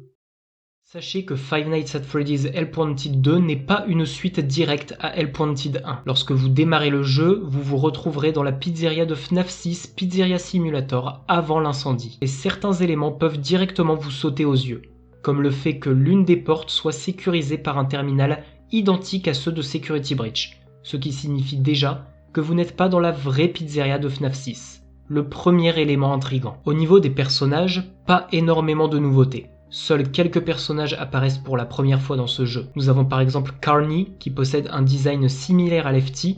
Sachez que Five Nights at Freddy's Hellpointed 2 n'est pas une suite directe à Hellpointed 1. Lorsque vous démarrez le jeu, vous vous retrouverez dans la pizzeria de FNAF 6 Pizzeria Simulator avant l'incendie. Et certains éléments peuvent directement vous sauter aux yeux, comme le fait que l'une des portes soit sécurisée par un terminal identique à ceux de Security Breach, ce qui signifie déjà que vous n'êtes pas dans la vraie pizzeria de FNAF 6. Le premier élément intriguant. Au niveau des personnages, pas énormément de nouveautés. Seuls quelques personnages apparaissent pour la première fois dans ce jeu. Nous avons par exemple Carney, qui possède un design similaire à Lefty,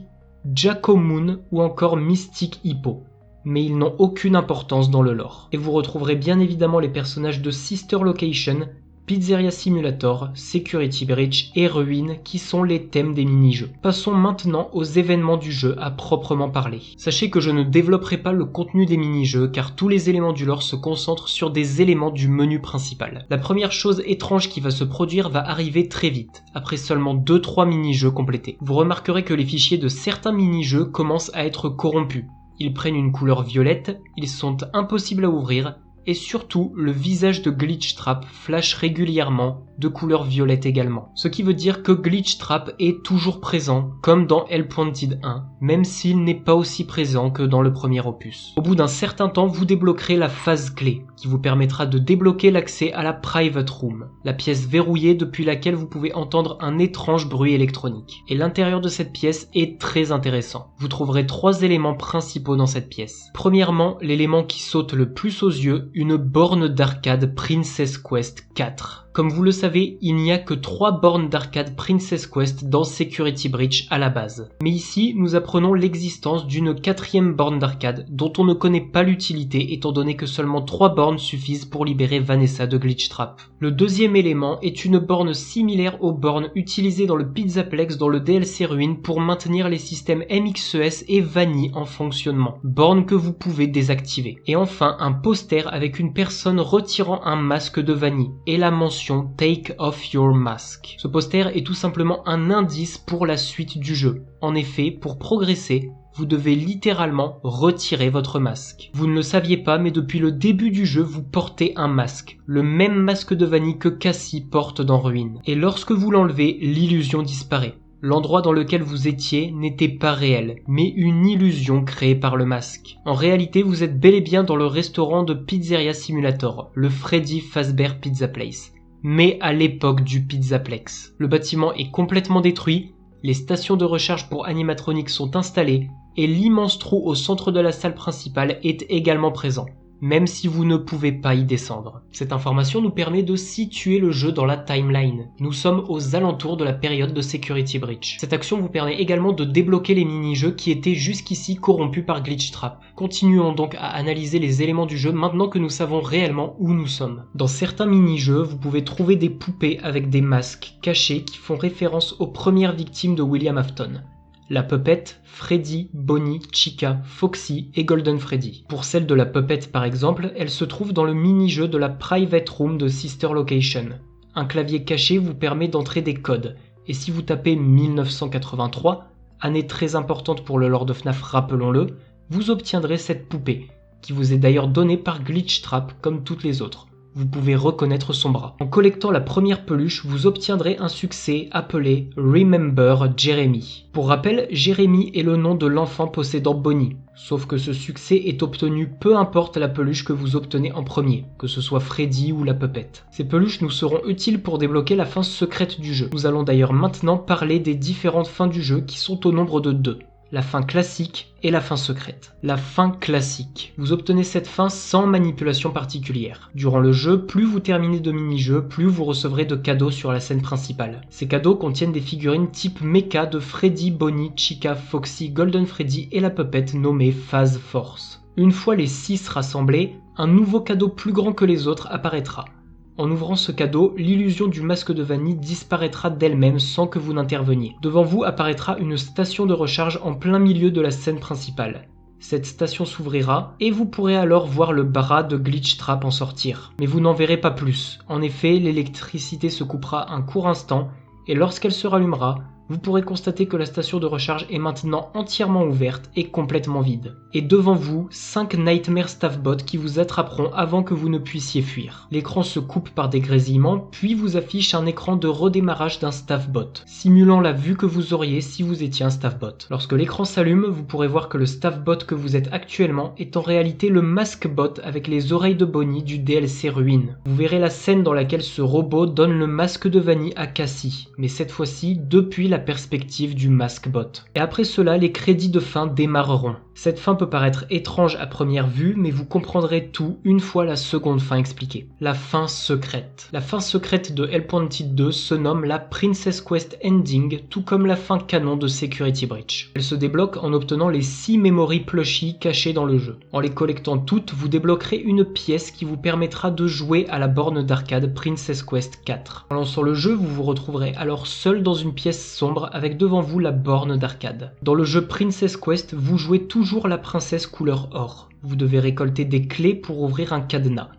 Jacko Moon ou encore Mystic Hippo. Mais ils n'ont aucune importance dans le lore. Et vous retrouverez bien évidemment les personnages de Sister Location, Pizzeria Simulator, Security Breach et Ruin qui sont les thèmes des mini-jeux. Passons maintenant aux événements du jeu à proprement parler. Sachez que je ne développerai pas le contenu des mini-jeux car tous les éléments du lore se concentrent sur des éléments du menu principal. La première chose étrange qui va se produire va arriver très vite, après seulement 2-3 mini-jeux complétés. Vous remarquerez que les fichiers de certains mini-jeux commencent à être corrompus. Ils prennent une couleur violette, ils sont impossibles à ouvrir, et surtout, le visage de Glitchtrap flash régulièrement de couleur violette également. Ce qui veut dire que Glitchtrap est toujours présent, comme dans Hellpointed 1, même s'il n'est pas aussi présent que dans le premier opus. Au bout d'un certain temps, vous débloquerez la phase clé, qui vous permettra de débloquer l'accès à la Private Room, la pièce verrouillée depuis laquelle vous pouvez entendre un étrange bruit électronique. Et l'intérieur de cette pièce est très intéressant. Vous trouverez 3 éléments principaux dans cette pièce. Premièrement, l'élément qui saute le plus aux yeux, une borne d'arcade Princess Quest 4. Comme vous le savez, il n'y a que 3 bornes d'arcade Princess Quest dans Security Breach à la base. Mais ici, nous apprenons l'existence d'une 4e borne d'arcade dont on ne connaît pas l'utilité étant donné que seulement 3 bornes suffisent pour libérer Vanessa de Glitchtrap. Le deuxième élément est une borne similaire aux bornes utilisées dans le Pizzaplex dans le DLC Ruin pour maintenir les systèmes MXES et Vanille en fonctionnement. Borne que vous pouvez désactiver. Et enfin, un poster avec une personne retirant un masque de Vanille et la mention Take off your mask. Ce poster est tout simplement un indice pour la suite du jeu. En effet, pour progresser, vous devez littéralement retirer votre masque. Vous ne le saviez pas, mais depuis le début du jeu, vous portez un masque. Le même masque de Vanille que Cassie porte dans Ruin. Et lorsque vous l'enlevez, l'illusion disparaît. L'endroit dans lequel vous étiez n'était pas réel, mais une illusion créée par le masque. En réalité, vous êtes bel et bien dans le restaurant de Pizzeria Simulator, le Freddy Fazbear Pizza Place, mais à l'époque du Pizzaplex. Le bâtiment est complètement détruit, les stations de recharge pour animatroniques sont installées, et l'immense trou au centre de la salle principale est également présent, même si vous ne pouvez pas y descendre. Cette information nous permet de situer le jeu dans la timeline. Nous sommes aux alentours de la période de Security Breach. Cette action vous permet également de débloquer les mini-jeux qui étaient jusqu'ici corrompus par Glitchtrap. Continuons donc à analyser les éléments du jeu maintenant que nous savons réellement où nous sommes. Dans certains mini-jeux, vous pouvez trouver des poupées avec des masques cachés qui font référence aux premières victimes de William Afton. La Puppet, Freddy, Bonnie, Chica, Foxy et Golden Freddy. Pour celle de la Puppet par exemple, elle se trouve dans le mini-jeu de la Private Room de Sister Location. Un clavier caché vous permet d'entrer des codes, et si vous tapez 1983, année très importante pour le lore de FNAF rappelons-le, vous obtiendrez cette poupée, qui vous est d'ailleurs donnée par Glitchtrap comme toutes les autres. Vous pouvez reconnaître son bras. En collectant la première peluche, vous obtiendrez un succès appelé Remember Jeremy. Pour rappel, Jeremy est le nom de l'enfant possédant Bonnie, sauf que ce succès est obtenu peu importe la peluche que vous obtenez en premier, que ce soit Freddy ou la Puppet. Ces peluches nous seront utiles pour débloquer la fin secrète du jeu. Nous allons d'ailleurs maintenant parler des différentes fins du jeu qui sont au nombre de 2. La fin classique et la fin secrète. La fin classique. Vous obtenez cette fin sans manipulation particulière. Durant le jeu, plus vous terminez de mini-jeux, plus vous recevrez de cadeaux sur la scène principale. Ces cadeaux contiennent des figurines type mecha de Freddy, Bonnie, Chica, Foxy, Golden Freddy et la Puppet nommée Phase Force. Une fois les 6 rassemblés, un nouveau cadeau plus grand que les autres apparaîtra. En ouvrant ce cadeau, l'illusion du masque de Vanille disparaîtra d'elle-même sans que vous n'interveniez. Devant vous apparaîtra une station de recharge en plein milieu de la scène principale. Cette station s'ouvrira et vous pourrez alors voir le bras de Glitchtrap en sortir. Mais vous n'en verrez pas plus. En effet, l'électricité se coupera un court instant et lorsqu'elle se rallumera, vous pourrez constater que la station de recharge est maintenant entièrement ouverte et complètement vide. Et devant vous, 5 Nightmare Staffbots qui vous attraperont avant que vous ne puissiez fuir. L'écran se coupe par des grésillements, puis vous affiche un écran de redémarrage d'un Staffbot, simulant la vue que vous auriez si vous étiez un Staffbot. Lorsque l'écran s'allume, vous pourrez voir que le Staffbot que vous êtes actuellement est en réalité le Maskbot avec les oreilles de Bonnie du DLC Ruine. Vous verrez la scène dans laquelle ce robot donne le masque de Vanille à Cassie, mais cette fois-ci depuis la perspective du Maskbot. Et après cela, les crédits de fin démarreront. Cette fin peut paraître étrange à première vue, mais vous comprendrez tout une fois la seconde fin expliquée. La fin secrète. La fin secrète de Hellpointed 2 se nomme la Princess Quest Ending, tout comme la fin canon de Security Breach. Elle se débloque en obtenant les 6 memory plushies cachées dans le jeu. En les collectant toutes, vous débloquerez une pièce qui vous permettra de jouer à la borne d'arcade Princess Quest 4. En lançant le jeu, vous vous retrouverez alors seul dans une pièce sombre avec devant vous la borne d'arcade. Dans le jeu Princess Quest, vous jouez toujours la princesse couleur or. Vous devez récolter des clés pour ouvrir un cadenas.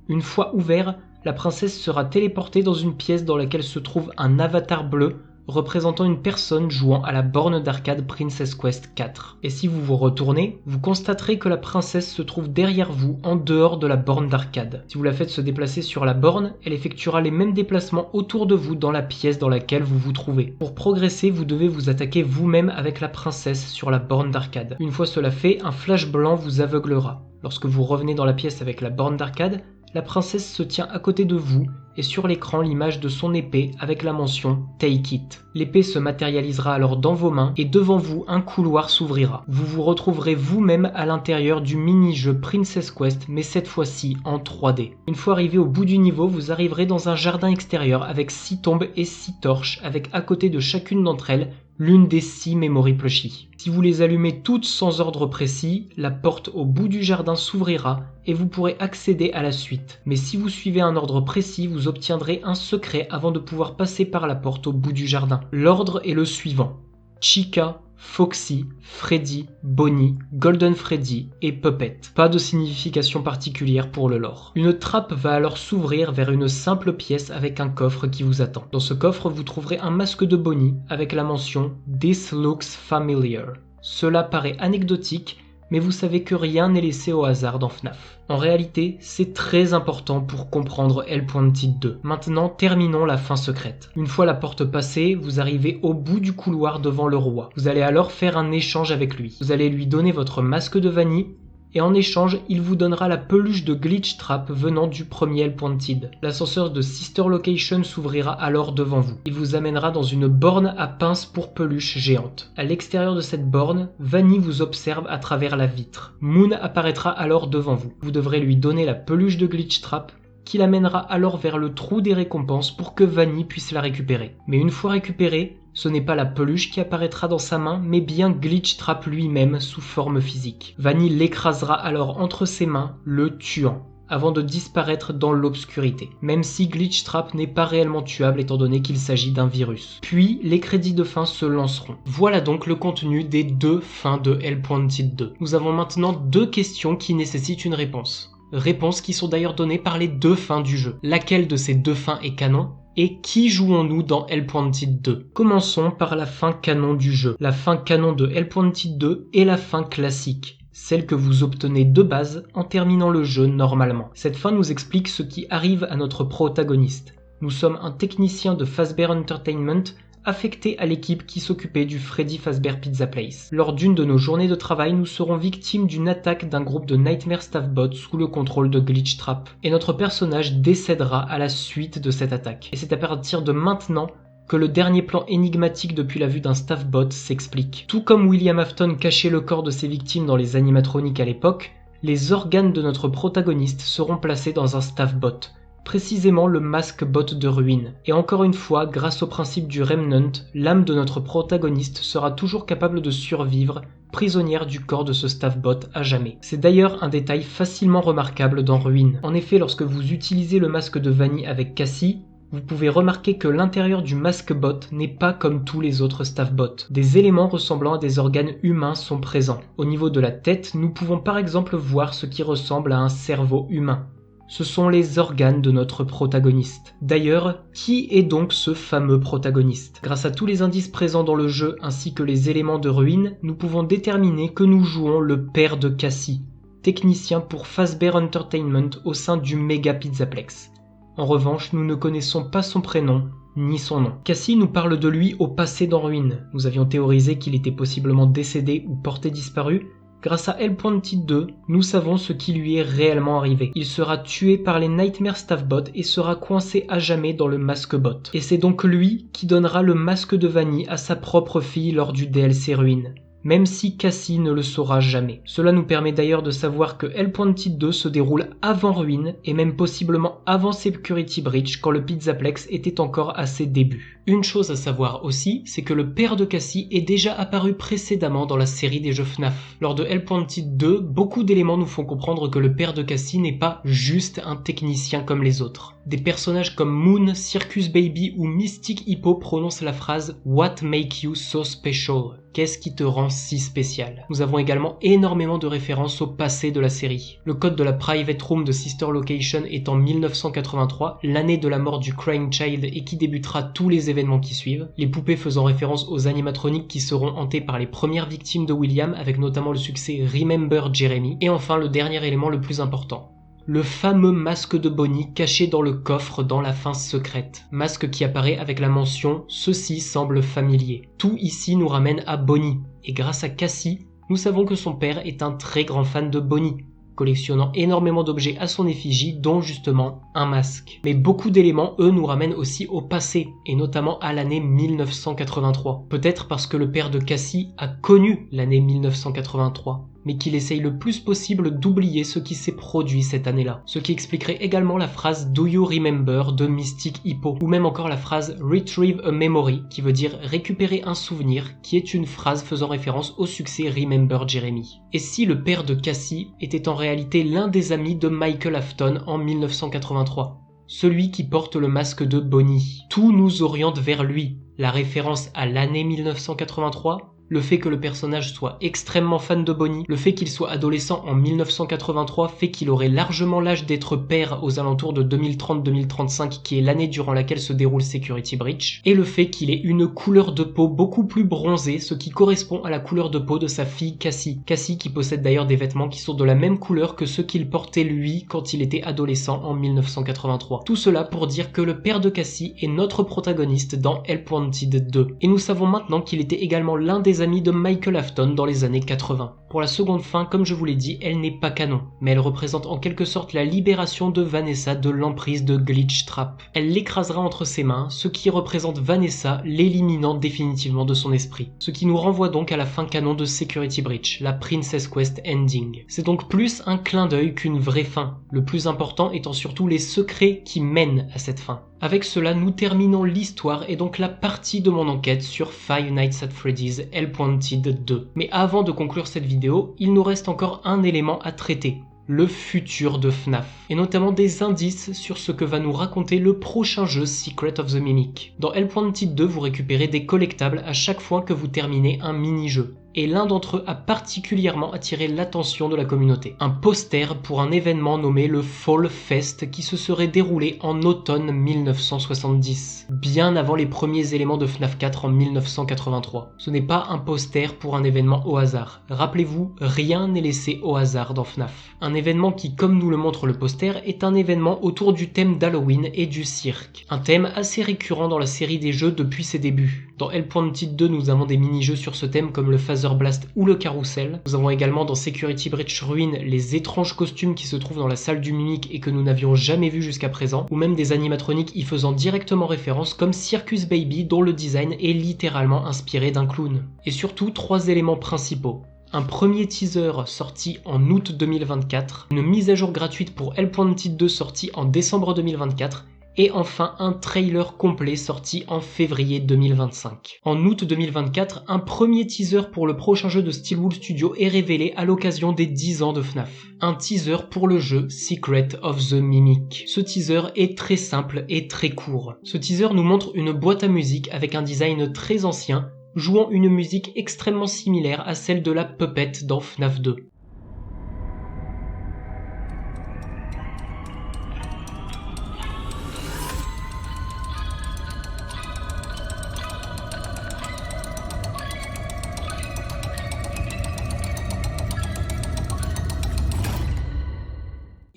Une fois ouvert, la princesse sera téléportée dans une pièce dans laquelle se trouve un avatar bleu représentant une personne jouant à la borne d'arcade Princess Quest 4. Et si vous vous retournez, vous constaterez que la princesse se trouve derrière vous, en dehors de la borne d'arcade. Si vous la faites se déplacer sur la borne, elle effectuera les mêmes déplacements autour de vous dans la pièce dans laquelle vous vous trouvez. Pour progresser, vous devez vous attaquer vous-même avec la princesse sur la borne d'arcade. Une fois cela fait, un flash blanc vous aveuglera. Lorsque vous revenez dans la pièce avec la borne d'arcade, la princesse se tient à côté de vous et sur l'écran l'image de son épée avec la mention « Take it ». L'épée se matérialisera alors dans vos mains et devant vous un couloir s'ouvrira. Vous vous retrouverez vous-même à l'intérieur du mini-jeu Princess Quest mais cette fois-ci en 3D. Une fois arrivé au bout du niveau, vous arriverez dans un jardin extérieur avec 6 tombes et 6 torches avec à côté de chacune d'entre elles l'une des 6 memory plushies. Si vous les allumez toutes sans ordre précis, la porte au bout du jardin s'ouvrira et vous pourrez accéder à la suite. Mais si vous suivez un ordre précis, vous obtiendrez un secret avant de pouvoir passer par la porte au bout du jardin. L'ordre est le suivant: Chica, Foxy, Freddy, Bonnie, Golden Freddy et Puppet. Pas de signification particulière pour le lore. Une trappe va alors s'ouvrir vers une simple pièce avec un coffre qui vous attend. Dans ce coffre, vous trouverez un masque de Bonnie avec la mention « This looks familiar ». Cela paraît anecdotique, mais vous savez que rien n'est laissé au hasard dans FNAF. En réalité, c'est très important pour comprendre Hellpointed 2. Maintenant, terminons la fin secrète. Une fois la porte passée, vous arrivez au bout du couloir devant le roi. Vous allez alors faire un échange avec lui. Vous allez lui donner votre masque de Vanille, et en échange, il vous donnera la peluche de Glitchtrap venant du premier Hellpointed. L'ascenseur de Sister Location s'ouvrira alors devant vous. Il vous amènera dans une borne à pince pour peluche géante. À l'extérieur de cette borne, Vanille vous observe à travers la vitre. Moon apparaîtra alors devant vous. Vous devrez lui donner la peluche de Glitchtrap, qui l'amènera alors vers le trou des récompenses pour que Vanille puisse la récupérer. Mais une fois récupérée, ce n'est pas la peluche qui apparaîtra dans sa main, mais bien Glitchtrap lui-même sous forme physique. Vanille l'écrasera alors entre ses mains, le tuant, avant de disparaître dans l'obscurité, même si Glitchtrap n'est pas réellement tuable étant donné qu'il s'agit d'un virus. Puis, les crédits de fin se lanceront. Voilà donc le contenu des 2 fins de Hellpointed 2. Nous avons maintenant 2 questions qui nécessitent une réponse. Réponses qui sont d'ailleurs données par les 2 fins du jeu. Laquelle de ces 2 fins est canon ? Et qui jouons-nous dans Hellpointed 2 ? Commençons par la fin canon du jeu. La fin canon de Hellpointed 2 est la fin classique, celle que vous obtenez de base en terminant le jeu normalement. Cette fin nous explique ce qui arrive à notre protagoniste. Nous sommes un technicien de Fazbear Entertainment affecté à l'équipe qui s'occupait du Freddy Fazbear Pizza Place. Lors d'une de nos journées de travail, nous serons victimes d'une attaque d'un groupe de Nightmare Staffbot sous le contrôle de Glitch Trap. Et notre personnage décédera à la suite de cette attaque. Et c'est à partir de maintenant que le dernier plan énigmatique depuis la vue d'un Staffbot s'explique. Tout comme William Afton cachait le corps de ses victimes dans les animatroniques à l'époque, les organes de notre protagoniste seront placés dans un Staffbot, précisément le masque bot de ruine. Et encore une fois, grâce au principe du Remnant, l'âme de notre protagoniste sera toujours capable de survivre, prisonnière du corps de ce Staffbot à jamais. C'est d'ailleurs un détail facilement remarquable dans Ruine. En effet, lorsque vous utilisez le masque de Vanny avec Cassie, vous pouvez remarquer que l'intérieur du masque bot n'est pas comme tous les autres Staffbots. Des éléments ressemblant à des organes humains sont présents. Au niveau de la tête, nous pouvons par exemple voir ce qui ressemble à un cerveau humain. Ce sont les organes de notre protagoniste. D'ailleurs, qui est donc ce fameux protagoniste ? Grâce à tous les indices présents dans le jeu ainsi que les éléments de ruine, nous pouvons déterminer que nous jouons le père de Cassie, technicien pour Fazbear Entertainment au sein du Mega Pizzaplex. En revanche, nous ne connaissons pas son prénom ni son nom. Cassie nous parle de lui au passé dans Ruine. Nous avions théorisé qu'il était possiblement décédé ou porté disparu. Grâce à Hellpointed 2, nous savons ce qui lui est réellement arrivé. Il sera tué par les Nightmare Staffbot et sera coincé à jamais dans le masque bot. Et c'est donc lui qui donnera le masque de Vanny à sa propre fille lors du DLC Ruine, même si Cassie ne le saura jamais. Cela nous permet d'ailleurs de savoir que Hellpointed 2 se déroule avant Ruine et même possiblement avant Security Breach quand le Pizzaplex était encore à ses débuts. Une chose à savoir aussi, c'est que le père de Cassie est déjà apparu précédemment dans la série des jeux FNAF. Lors de Hellpointed 2, beaucoup d'éléments nous font comprendre que le père de Cassie n'est pas juste un technicien comme les autres. Des personnages comme Moon, Circus Baby ou Mystic Hippo prononcent la phrase « What make you so special ?» Qu'est-ce qui te rend si spécial ? Nous avons également énormément de références au passé de la série. Le code de la private room de Sister Location est en 1983, l'année de la mort du Crying Child et qui débutera tous les événements qui suivent. Les poupées faisant référence aux animatroniques qui seront hantées par les premières victimes de William, avec notamment le succès Remember Jeremy. Et enfin le dernier élément le plus important, le fameux masque de Bonnie caché dans le coffre dans la fin secrète. Masque qui apparaît avec la mention « Ceci semble familier ». Tout ici nous ramène à Bonnie, et grâce à Cassie, nous savons que son père est un très grand fan de Bonnie, collectionnant énormément d'objets à son effigie, dont justement un masque. Mais beaucoup d'éléments, eux, nous ramènent aussi au passé, et notamment à l'année 1983. Peut-être parce que le père de Cassie a connu l'année 1983. Mais qu'il essaye le plus possible d'oublier ce qui s'est produit cette année-là. Ce qui expliquerait également la phrase « Do you remember » de Mystic Hippo, ou même encore la phrase « Retrieve a memory » qui veut dire « récupérer un souvenir », qui est une phrase faisant référence au succès Remember Jeremy. Et si le père de Cassie était en réalité l'un des amis de Michael Afton en 1983 ? Celui qui porte le masque de Bonnie. Tout nous oriente vers lui. La référence à l'année 1983, le fait que le personnage soit extrêmement fan de Bonnie, le fait qu'il soit adolescent en 1983 fait qu'il aurait largement l'âge d'être père aux alentours de 2030-2035 qui est l'année durant laquelle se déroule Security Breach, et le fait qu'il ait une couleur de peau beaucoup plus bronzée, ce qui correspond à la couleur de peau de sa fille Cassie. Cassie qui possède d'ailleurs des vêtements qui sont de la même couleur que ceux qu'il portait lui quand il était adolescent en 1983. Tout cela pour dire que le père de Cassie est notre protagoniste dans Hellpointed 2. Et nous savons maintenant qu'il était également l'un des amis de Michael Afton dans les années 80. Pour la seconde fin, comme je vous l'ai dit, elle n'est pas canon, mais elle représente en quelque sorte la libération de Vanessa de l'emprise de Glitch Trap. Elle l'écrasera entre ses mains, ce qui représente Vanessa l'éliminant définitivement de son esprit. Ce qui nous renvoie donc à la fin canon de Security Breach, la Princess Quest Ending. C'est donc plus un clin d'œil qu'une vraie fin, le plus important étant surtout les secrets qui mènent à cette fin. Avec cela, nous terminons l'histoire et donc la partie de mon enquête sur Five Nights at Freddy's Hellpointed 2. Mais avant de conclure cette vidéo, il nous reste encore un élément à traiter. Le futur de FNAF, et notamment des indices sur ce que va nous raconter le prochain jeu Secret of the Mimic. Dans Hellpointed 2, vous récupérez des collectables à chaque fois que vous terminez un mini-jeu. et l'un d'entre eux a particulièrement attiré l'attention de la communauté. Un poster pour un événement nommé le Fall Fest qui se serait déroulé en automne 1970, bien avant les premiers éléments de FNAF 4 en 1983. Ce n'est pas un poster pour un événement au hasard. Rappelez-vous, rien n'est laissé au hasard dans FNAF. Un événement qui, comme nous le montre le poster, est un événement autour du thème d'Halloween et du cirque. Un thème assez récurrent dans la série des jeux depuis ses débuts. Dans Hellpointed 2, nous avons des mini-jeux sur ce thème comme le Phaser Blast ou le Carrousel. Nous avons également dans Security Breach Ruin les étranges costumes qui se trouvent dans la salle du Mimic et que nous n'avions jamais vus jusqu'à présent, ou même des animatroniques y faisant directement référence comme Circus Baby dont le design est littéralement inspiré d'un clown. Et surtout 3 éléments principaux. Un premier teaser sorti en août 2024, une mise à jour gratuite pour Hellpointed 2 sortie en décembre 2024, et enfin un trailer complet sorti en février 2025. En août 2024, un premier teaser pour le prochain jeu de Steelwood Studio est révélé à l'occasion des 10 ans de FNAF. Un teaser pour le jeu Secret of the Mimic. Ce teaser est très simple et très court. Ce teaser nous montre une boîte à musique avec un design très ancien, jouant une musique extrêmement similaire à celle de la Puppet dans FNAF 2.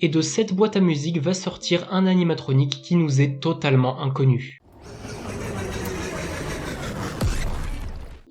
Et de cette boîte à musique va sortir un animatronique qui nous est totalement inconnu.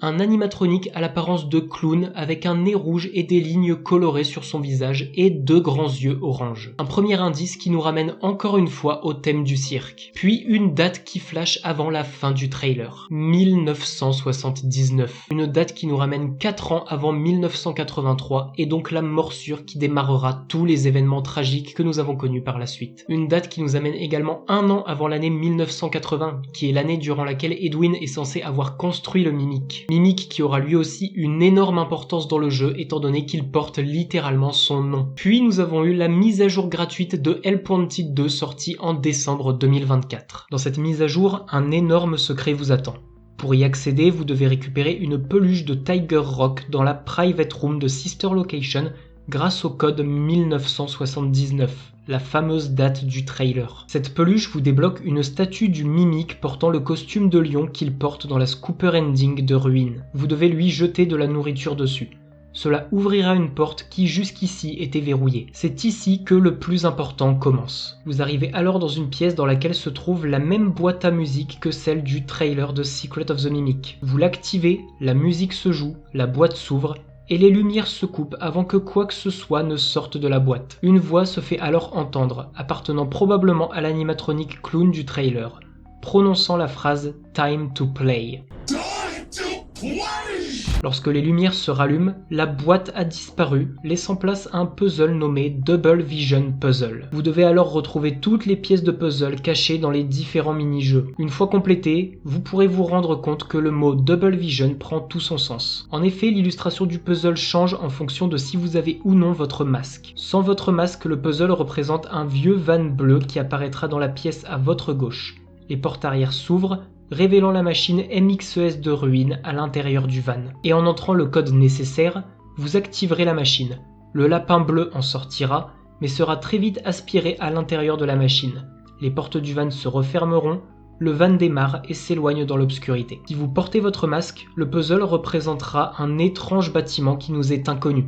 Un animatronique à l'apparence de clown avec un nez rouge et des lignes colorées sur son visage et 2 grands yeux orange. Un premier indice qui nous ramène encore une fois au thème du cirque. Puis une date qui flash avant la fin du trailer. 1979. Une date qui nous ramène 4 ans avant 1983 et donc la morsure qui démarrera tous les événements tragiques que nous avons connus par la suite. Une date qui nous amène également 1 an avant l'année 1980, qui est l'année durant laquelle Edwin est censé avoir construit le Mimic. Mimic qui aura lui aussi une énorme importance dans le jeu étant donné qu'il porte littéralement son nom. Puis nous avons eu la mise à jour gratuite de Hellpointed 2 sortie en décembre 2024. Dans cette mise à jour, un énorme secret vous attend. Pour y accéder, vous devez récupérer une peluche de Tiger Rock dans la private room de Sister Location grâce au code 1979, la fameuse date du trailer. Cette peluche vous débloque une statue du Mimic portant le costume de lion qu'il porte dans la Scooper Ending de Ruin. Vous devez lui jeter de la nourriture dessus. Cela ouvrira une porte qui jusqu'ici était verrouillée. C'est ici que le plus important commence. Vous arrivez alors dans une pièce dans laquelle se trouve la même boîte à musique que celle du trailer de Secret of the Mimic. Vous l'activez, la musique se joue, la boîte s'ouvre, et les lumières se coupent avant que quoi que ce soit ne sorte de la boîte. Une voix se fait alors entendre, appartenant probablement à l'animatronique clown du trailer, prononçant la phrase « Time to play ». Lorsque les lumières se rallument, la boîte a disparu, laissant place à un puzzle nommé Double Vision Puzzle. Vous devez alors retrouver toutes les pièces de puzzle cachées dans les différents mini-jeux. Une fois complété, vous pourrez vous rendre compte que le mot Double Vision prend tout son sens. En effet, l'illustration du puzzle change en fonction de si vous avez ou non votre masque. Sans votre masque, le puzzle représente un vieux van bleu qui apparaîtra dans la pièce à votre gauche. Les portes arrière s'ouvrent, révélant la machine MXES de Ruin à l'intérieur du van. Et en entrant le code nécessaire, vous activerez la machine. Le lapin bleu en sortira, mais sera très vite aspiré à l'intérieur de la machine. Les portes du van se refermeront, le van démarre et s'éloigne dans l'obscurité. Si vous portez votre masque, le puzzle représentera un étrange bâtiment qui nous est inconnu.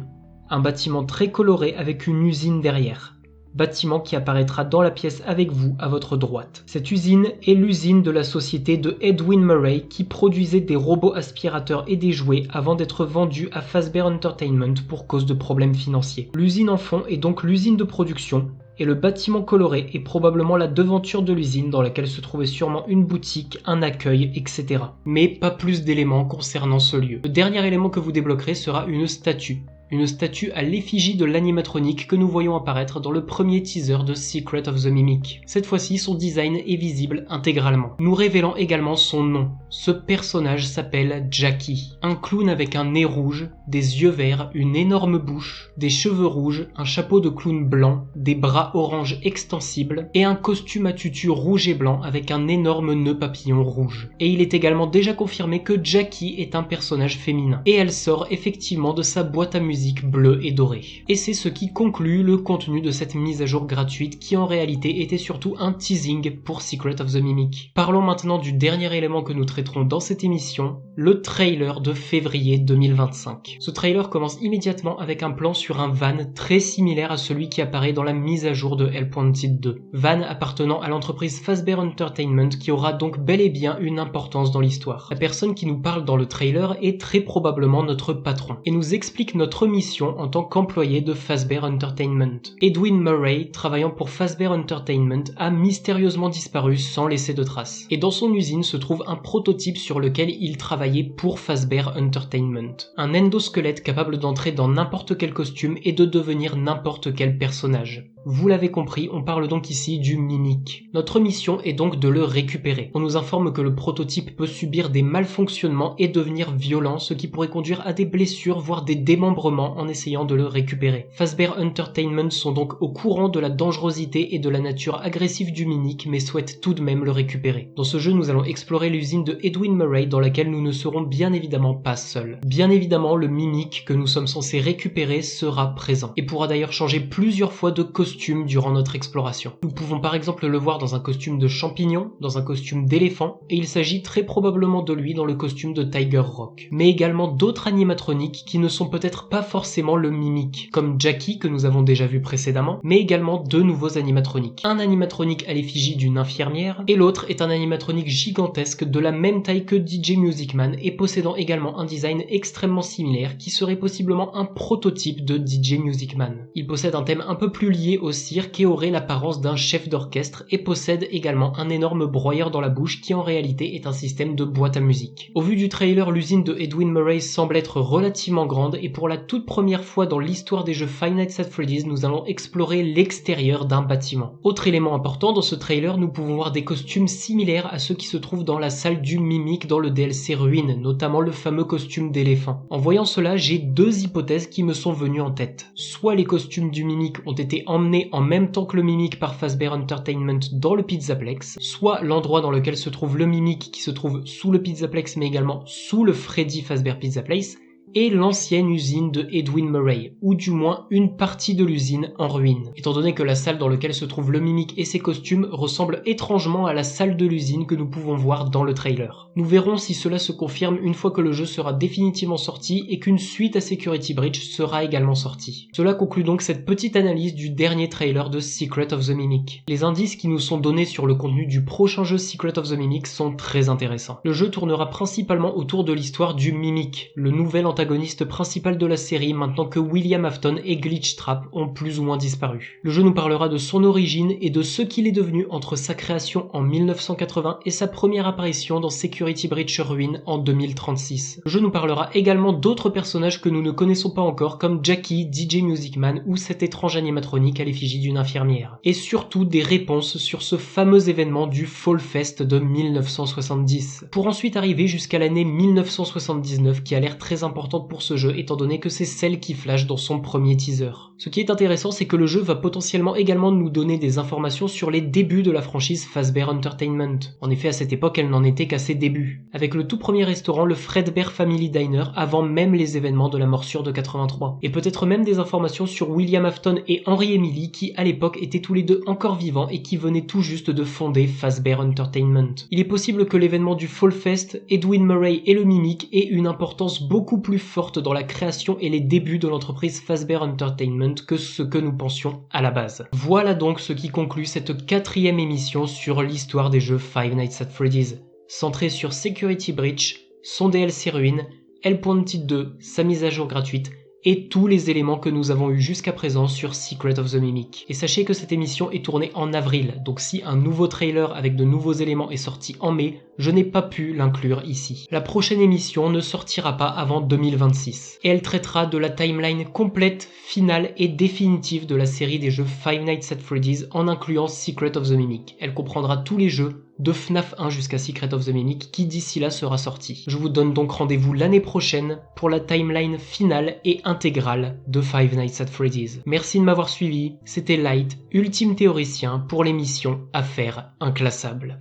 Un bâtiment très coloré avec une usine derrière. Bâtiment qui apparaîtra dans la pièce avec vous à votre droite. Cette usine est l'usine de la société de Edwin Murray qui produisait des robots aspirateurs et des jouets avant d'être vendus à Fazbear Entertainment pour cause de problèmes financiers. L'usine en fond est donc l'usine de production et le bâtiment coloré est probablement la devanture de l'usine dans laquelle se trouvait sûrement une boutique, un accueil, etc. Mais pas plus d'éléments concernant ce lieu. Le dernier élément que vous débloquerez sera une statue. une statue à l'effigie de l'animatronique que nous voyons apparaître dans le premier teaser de Secret of the Mimic. Cette fois-ci, son design est visible intégralement, nous révélant également son nom. Ce personnage s'appelle Jackie, un clown avec un nez rouge, des yeux verts, une énorme bouche, des cheveux rouges, un chapeau de clown blanc, des bras orange extensibles et un costume à tutu rouge et blanc avec un énorme nœud papillon rouge. Et il est également déjà confirmé que Jackie est un personnage féminin. Et elle sort effectivement de sa boîte à musique bleue et dorée. Et c'est ce qui conclut le contenu de cette mise à jour gratuite qui en réalité était surtout un teasing pour Secret of the Mimic. Parlons maintenant du dernier élément que nous traiterons dans cette émission, le trailer de février 2025. Ce trailer commence immédiatement avec un plan sur un van très similaire à celui qui apparaît dans la mise à jour de Hellpointed 2. Van appartenant à l'entreprise Fazbear Entertainment qui aura donc bel et bien une importance dans l'histoire. La personne qui nous parle dans le trailer est très probablement notre patron et nous explique notre mission en tant qu'employé de Fazbear Entertainment. Edwin Murray, travaillant pour Fazbear Entertainment, a mystérieusement disparu sans laisser de traces. Et dans son usine se trouve un prototype sur lequel il travaillait pour Fazbear Entertainment. Un endosquelette capable d'entrer dans n'importe quel costume et de devenir n'importe quel personnage. Vous l'avez compris, on parle donc ici du Mimic. Notre mission est donc de le récupérer. On nous informe que le prototype peut subir des malfonctionnements et devenir violent, ce qui pourrait conduire à des blessures, voire des démembrements en essayant de le récupérer. Fazbear Entertainment sont donc au courant de la dangerosité et de la nature agressive du Mimic, mais souhaitent tout de même le récupérer. Dans ce jeu, nous allons explorer l'usine de Edwin Murray, dans laquelle nous ne serons bien évidemment pas seuls. Bien évidemment, le Mimic que nous sommes censés récupérer sera présent, et pourra d'ailleurs changer plusieurs fois de costume durant notre exploration. Nous pouvons par exemple le voir dans un costume de champignon, dans un costume d'éléphant, et il s'agit très probablement de lui dans le costume de Tiger Rock. Mais également d'autres animatroniques qui ne sont peut-être pas forcément le Mimic, comme Jackie que nous avons déjà vu précédemment, mais également deux nouveaux animatroniques. Un animatronique à l'effigie d'une infirmière, et l'autre est un animatronique gigantesque de la même taille que DJ Music Man et possédant également un design extrêmement similaire qui serait possiblement un prototype de DJ Music Man. Il possède un thème un peu plus lié au cirque et aurait l'apparence d'un chef d'orchestre et possède également un énorme broyeur dans la bouche qui en réalité est un système de boîte à musique. Au vu du trailer, l'usine de Edwin Murray semble être relativement grande et pour la toute première fois dans l'histoire des jeux Five Nights at Freddy's, nous allons explorer l'extérieur d'un bâtiment. Autre élément important dans ce trailer, nous pouvons voir des costumes similaires à ceux qui se trouvent dans la salle du Mimic dans le DLC Ruin, notamment le fameux costume d'éléphant. En voyant cela, j'ai deux hypothèses qui me sont venues en tête. Soit les costumes du Mimic ont été emmenés en même temps que le Mimic par Fazbear Entertainment dans le Pizzaplex, soit l'endroit dans lequel se trouve le Mimic qui se trouve sous le Pizzaplex mais également sous le Freddy Fazbear Pizzaplace, et l'ancienne usine de Edwin Murray, ou du moins une partie de l'usine en ruine. Étant donné que la salle dans laquelle se trouve le Mimic et ses costumes ressemble étrangement à la salle de l'usine que nous pouvons voir dans le trailer. Nous verrons si cela se confirme une fois que le jeu sera définitivement sorti et qu'une suite à Security Breach sera également sortie. Cela conclut donc cette petite analyse du dernier trailer de Secret of the Mimic. Les indices qui nous sont donnés sur le contenu du prochain jeu Secret of the Mimic sont très intéressants. Le jeu tournera principalement autour de l'histoire du Mimic, le nouvel antagoniste principal de la série maintenant que William Afton et Glitchtrap ont plus ou moins disparu. Le jeu nous parlera de son origine et de ce qu'il est devenu entre sa création en 1980 et sa première apparition dans Security Breach Ruin en 2036. Le jeu nous parlera également d'autres personnages que nous ne connaissons pas encore comme Jackie, DJ Music Man ou cet étrange animatronique à l'effigie d'une infirmière. Et surtout des réponses sur ce fameux événement du Fall Fest de 1970. Pour ensuite arriver jusqu'à l'année 1979 qui a l'air très importante pour ce jeu étant donné que c'est celle qui flash dans son premier teaser. Ce qui est intéressant, c'est que le jeu va potentiellement également nous donner des informations sur les débuts de la franchise Fazbear Entertainment. En effet, à cette époque, elle n'en était qu'à ses débuts. Avec le tout premier restaurant, le Fredbear Family Diner, avant même les événements de la morsure de 83. Et peut-être même des informations sur William Afton et Henry Emily qui, à l'époque, étaient tous les deux encore vivants et qui venaient tout juste de fonder Fazbear Entertainment. Il est possible que l'événement du Fall Fest, Edwin Murray et le Mimic aient une importance beaucoup plus forte dans la création et les débuts de l'entreprise Fazbear Entertainment que ce que nous pensions à la base. Voilà donc ce qui conclut cette 4e émission sur l'histoire des jeux Five Nights at Freddy's, centrée sur Security Breach, son DLC Ruin, Hellpointed 2, sa mise à jour gratuite, et tous les éléments que nous avons eu jusqu'à présent sur Secret of the Mimic. Et sachez que cette émission est tournée en avril, donc si un nouveau trailer avec de nouveaux éléments est sorti en mai, je n'ai pas pu l'inclure ici. La prochaine émission ne sortira pas avant 2026, et elle traitera de la timeline complète, finale et définitive de la série des jeux Five Nights at Freddy's en incluant Secret of the Mimic. Elle comprendra tous les jeux de FNAF 1 jusqu'à Secret of the Mimic qui d'ici là sera sorti. Je vous donne donc rendez-vous l'année prochaine pour la timeline finale et intégrale de Five Nights at Freddy's. Merci de m'avoir suivi, c'était Light, ultime théoricien pour l'émission Affaires inclassables.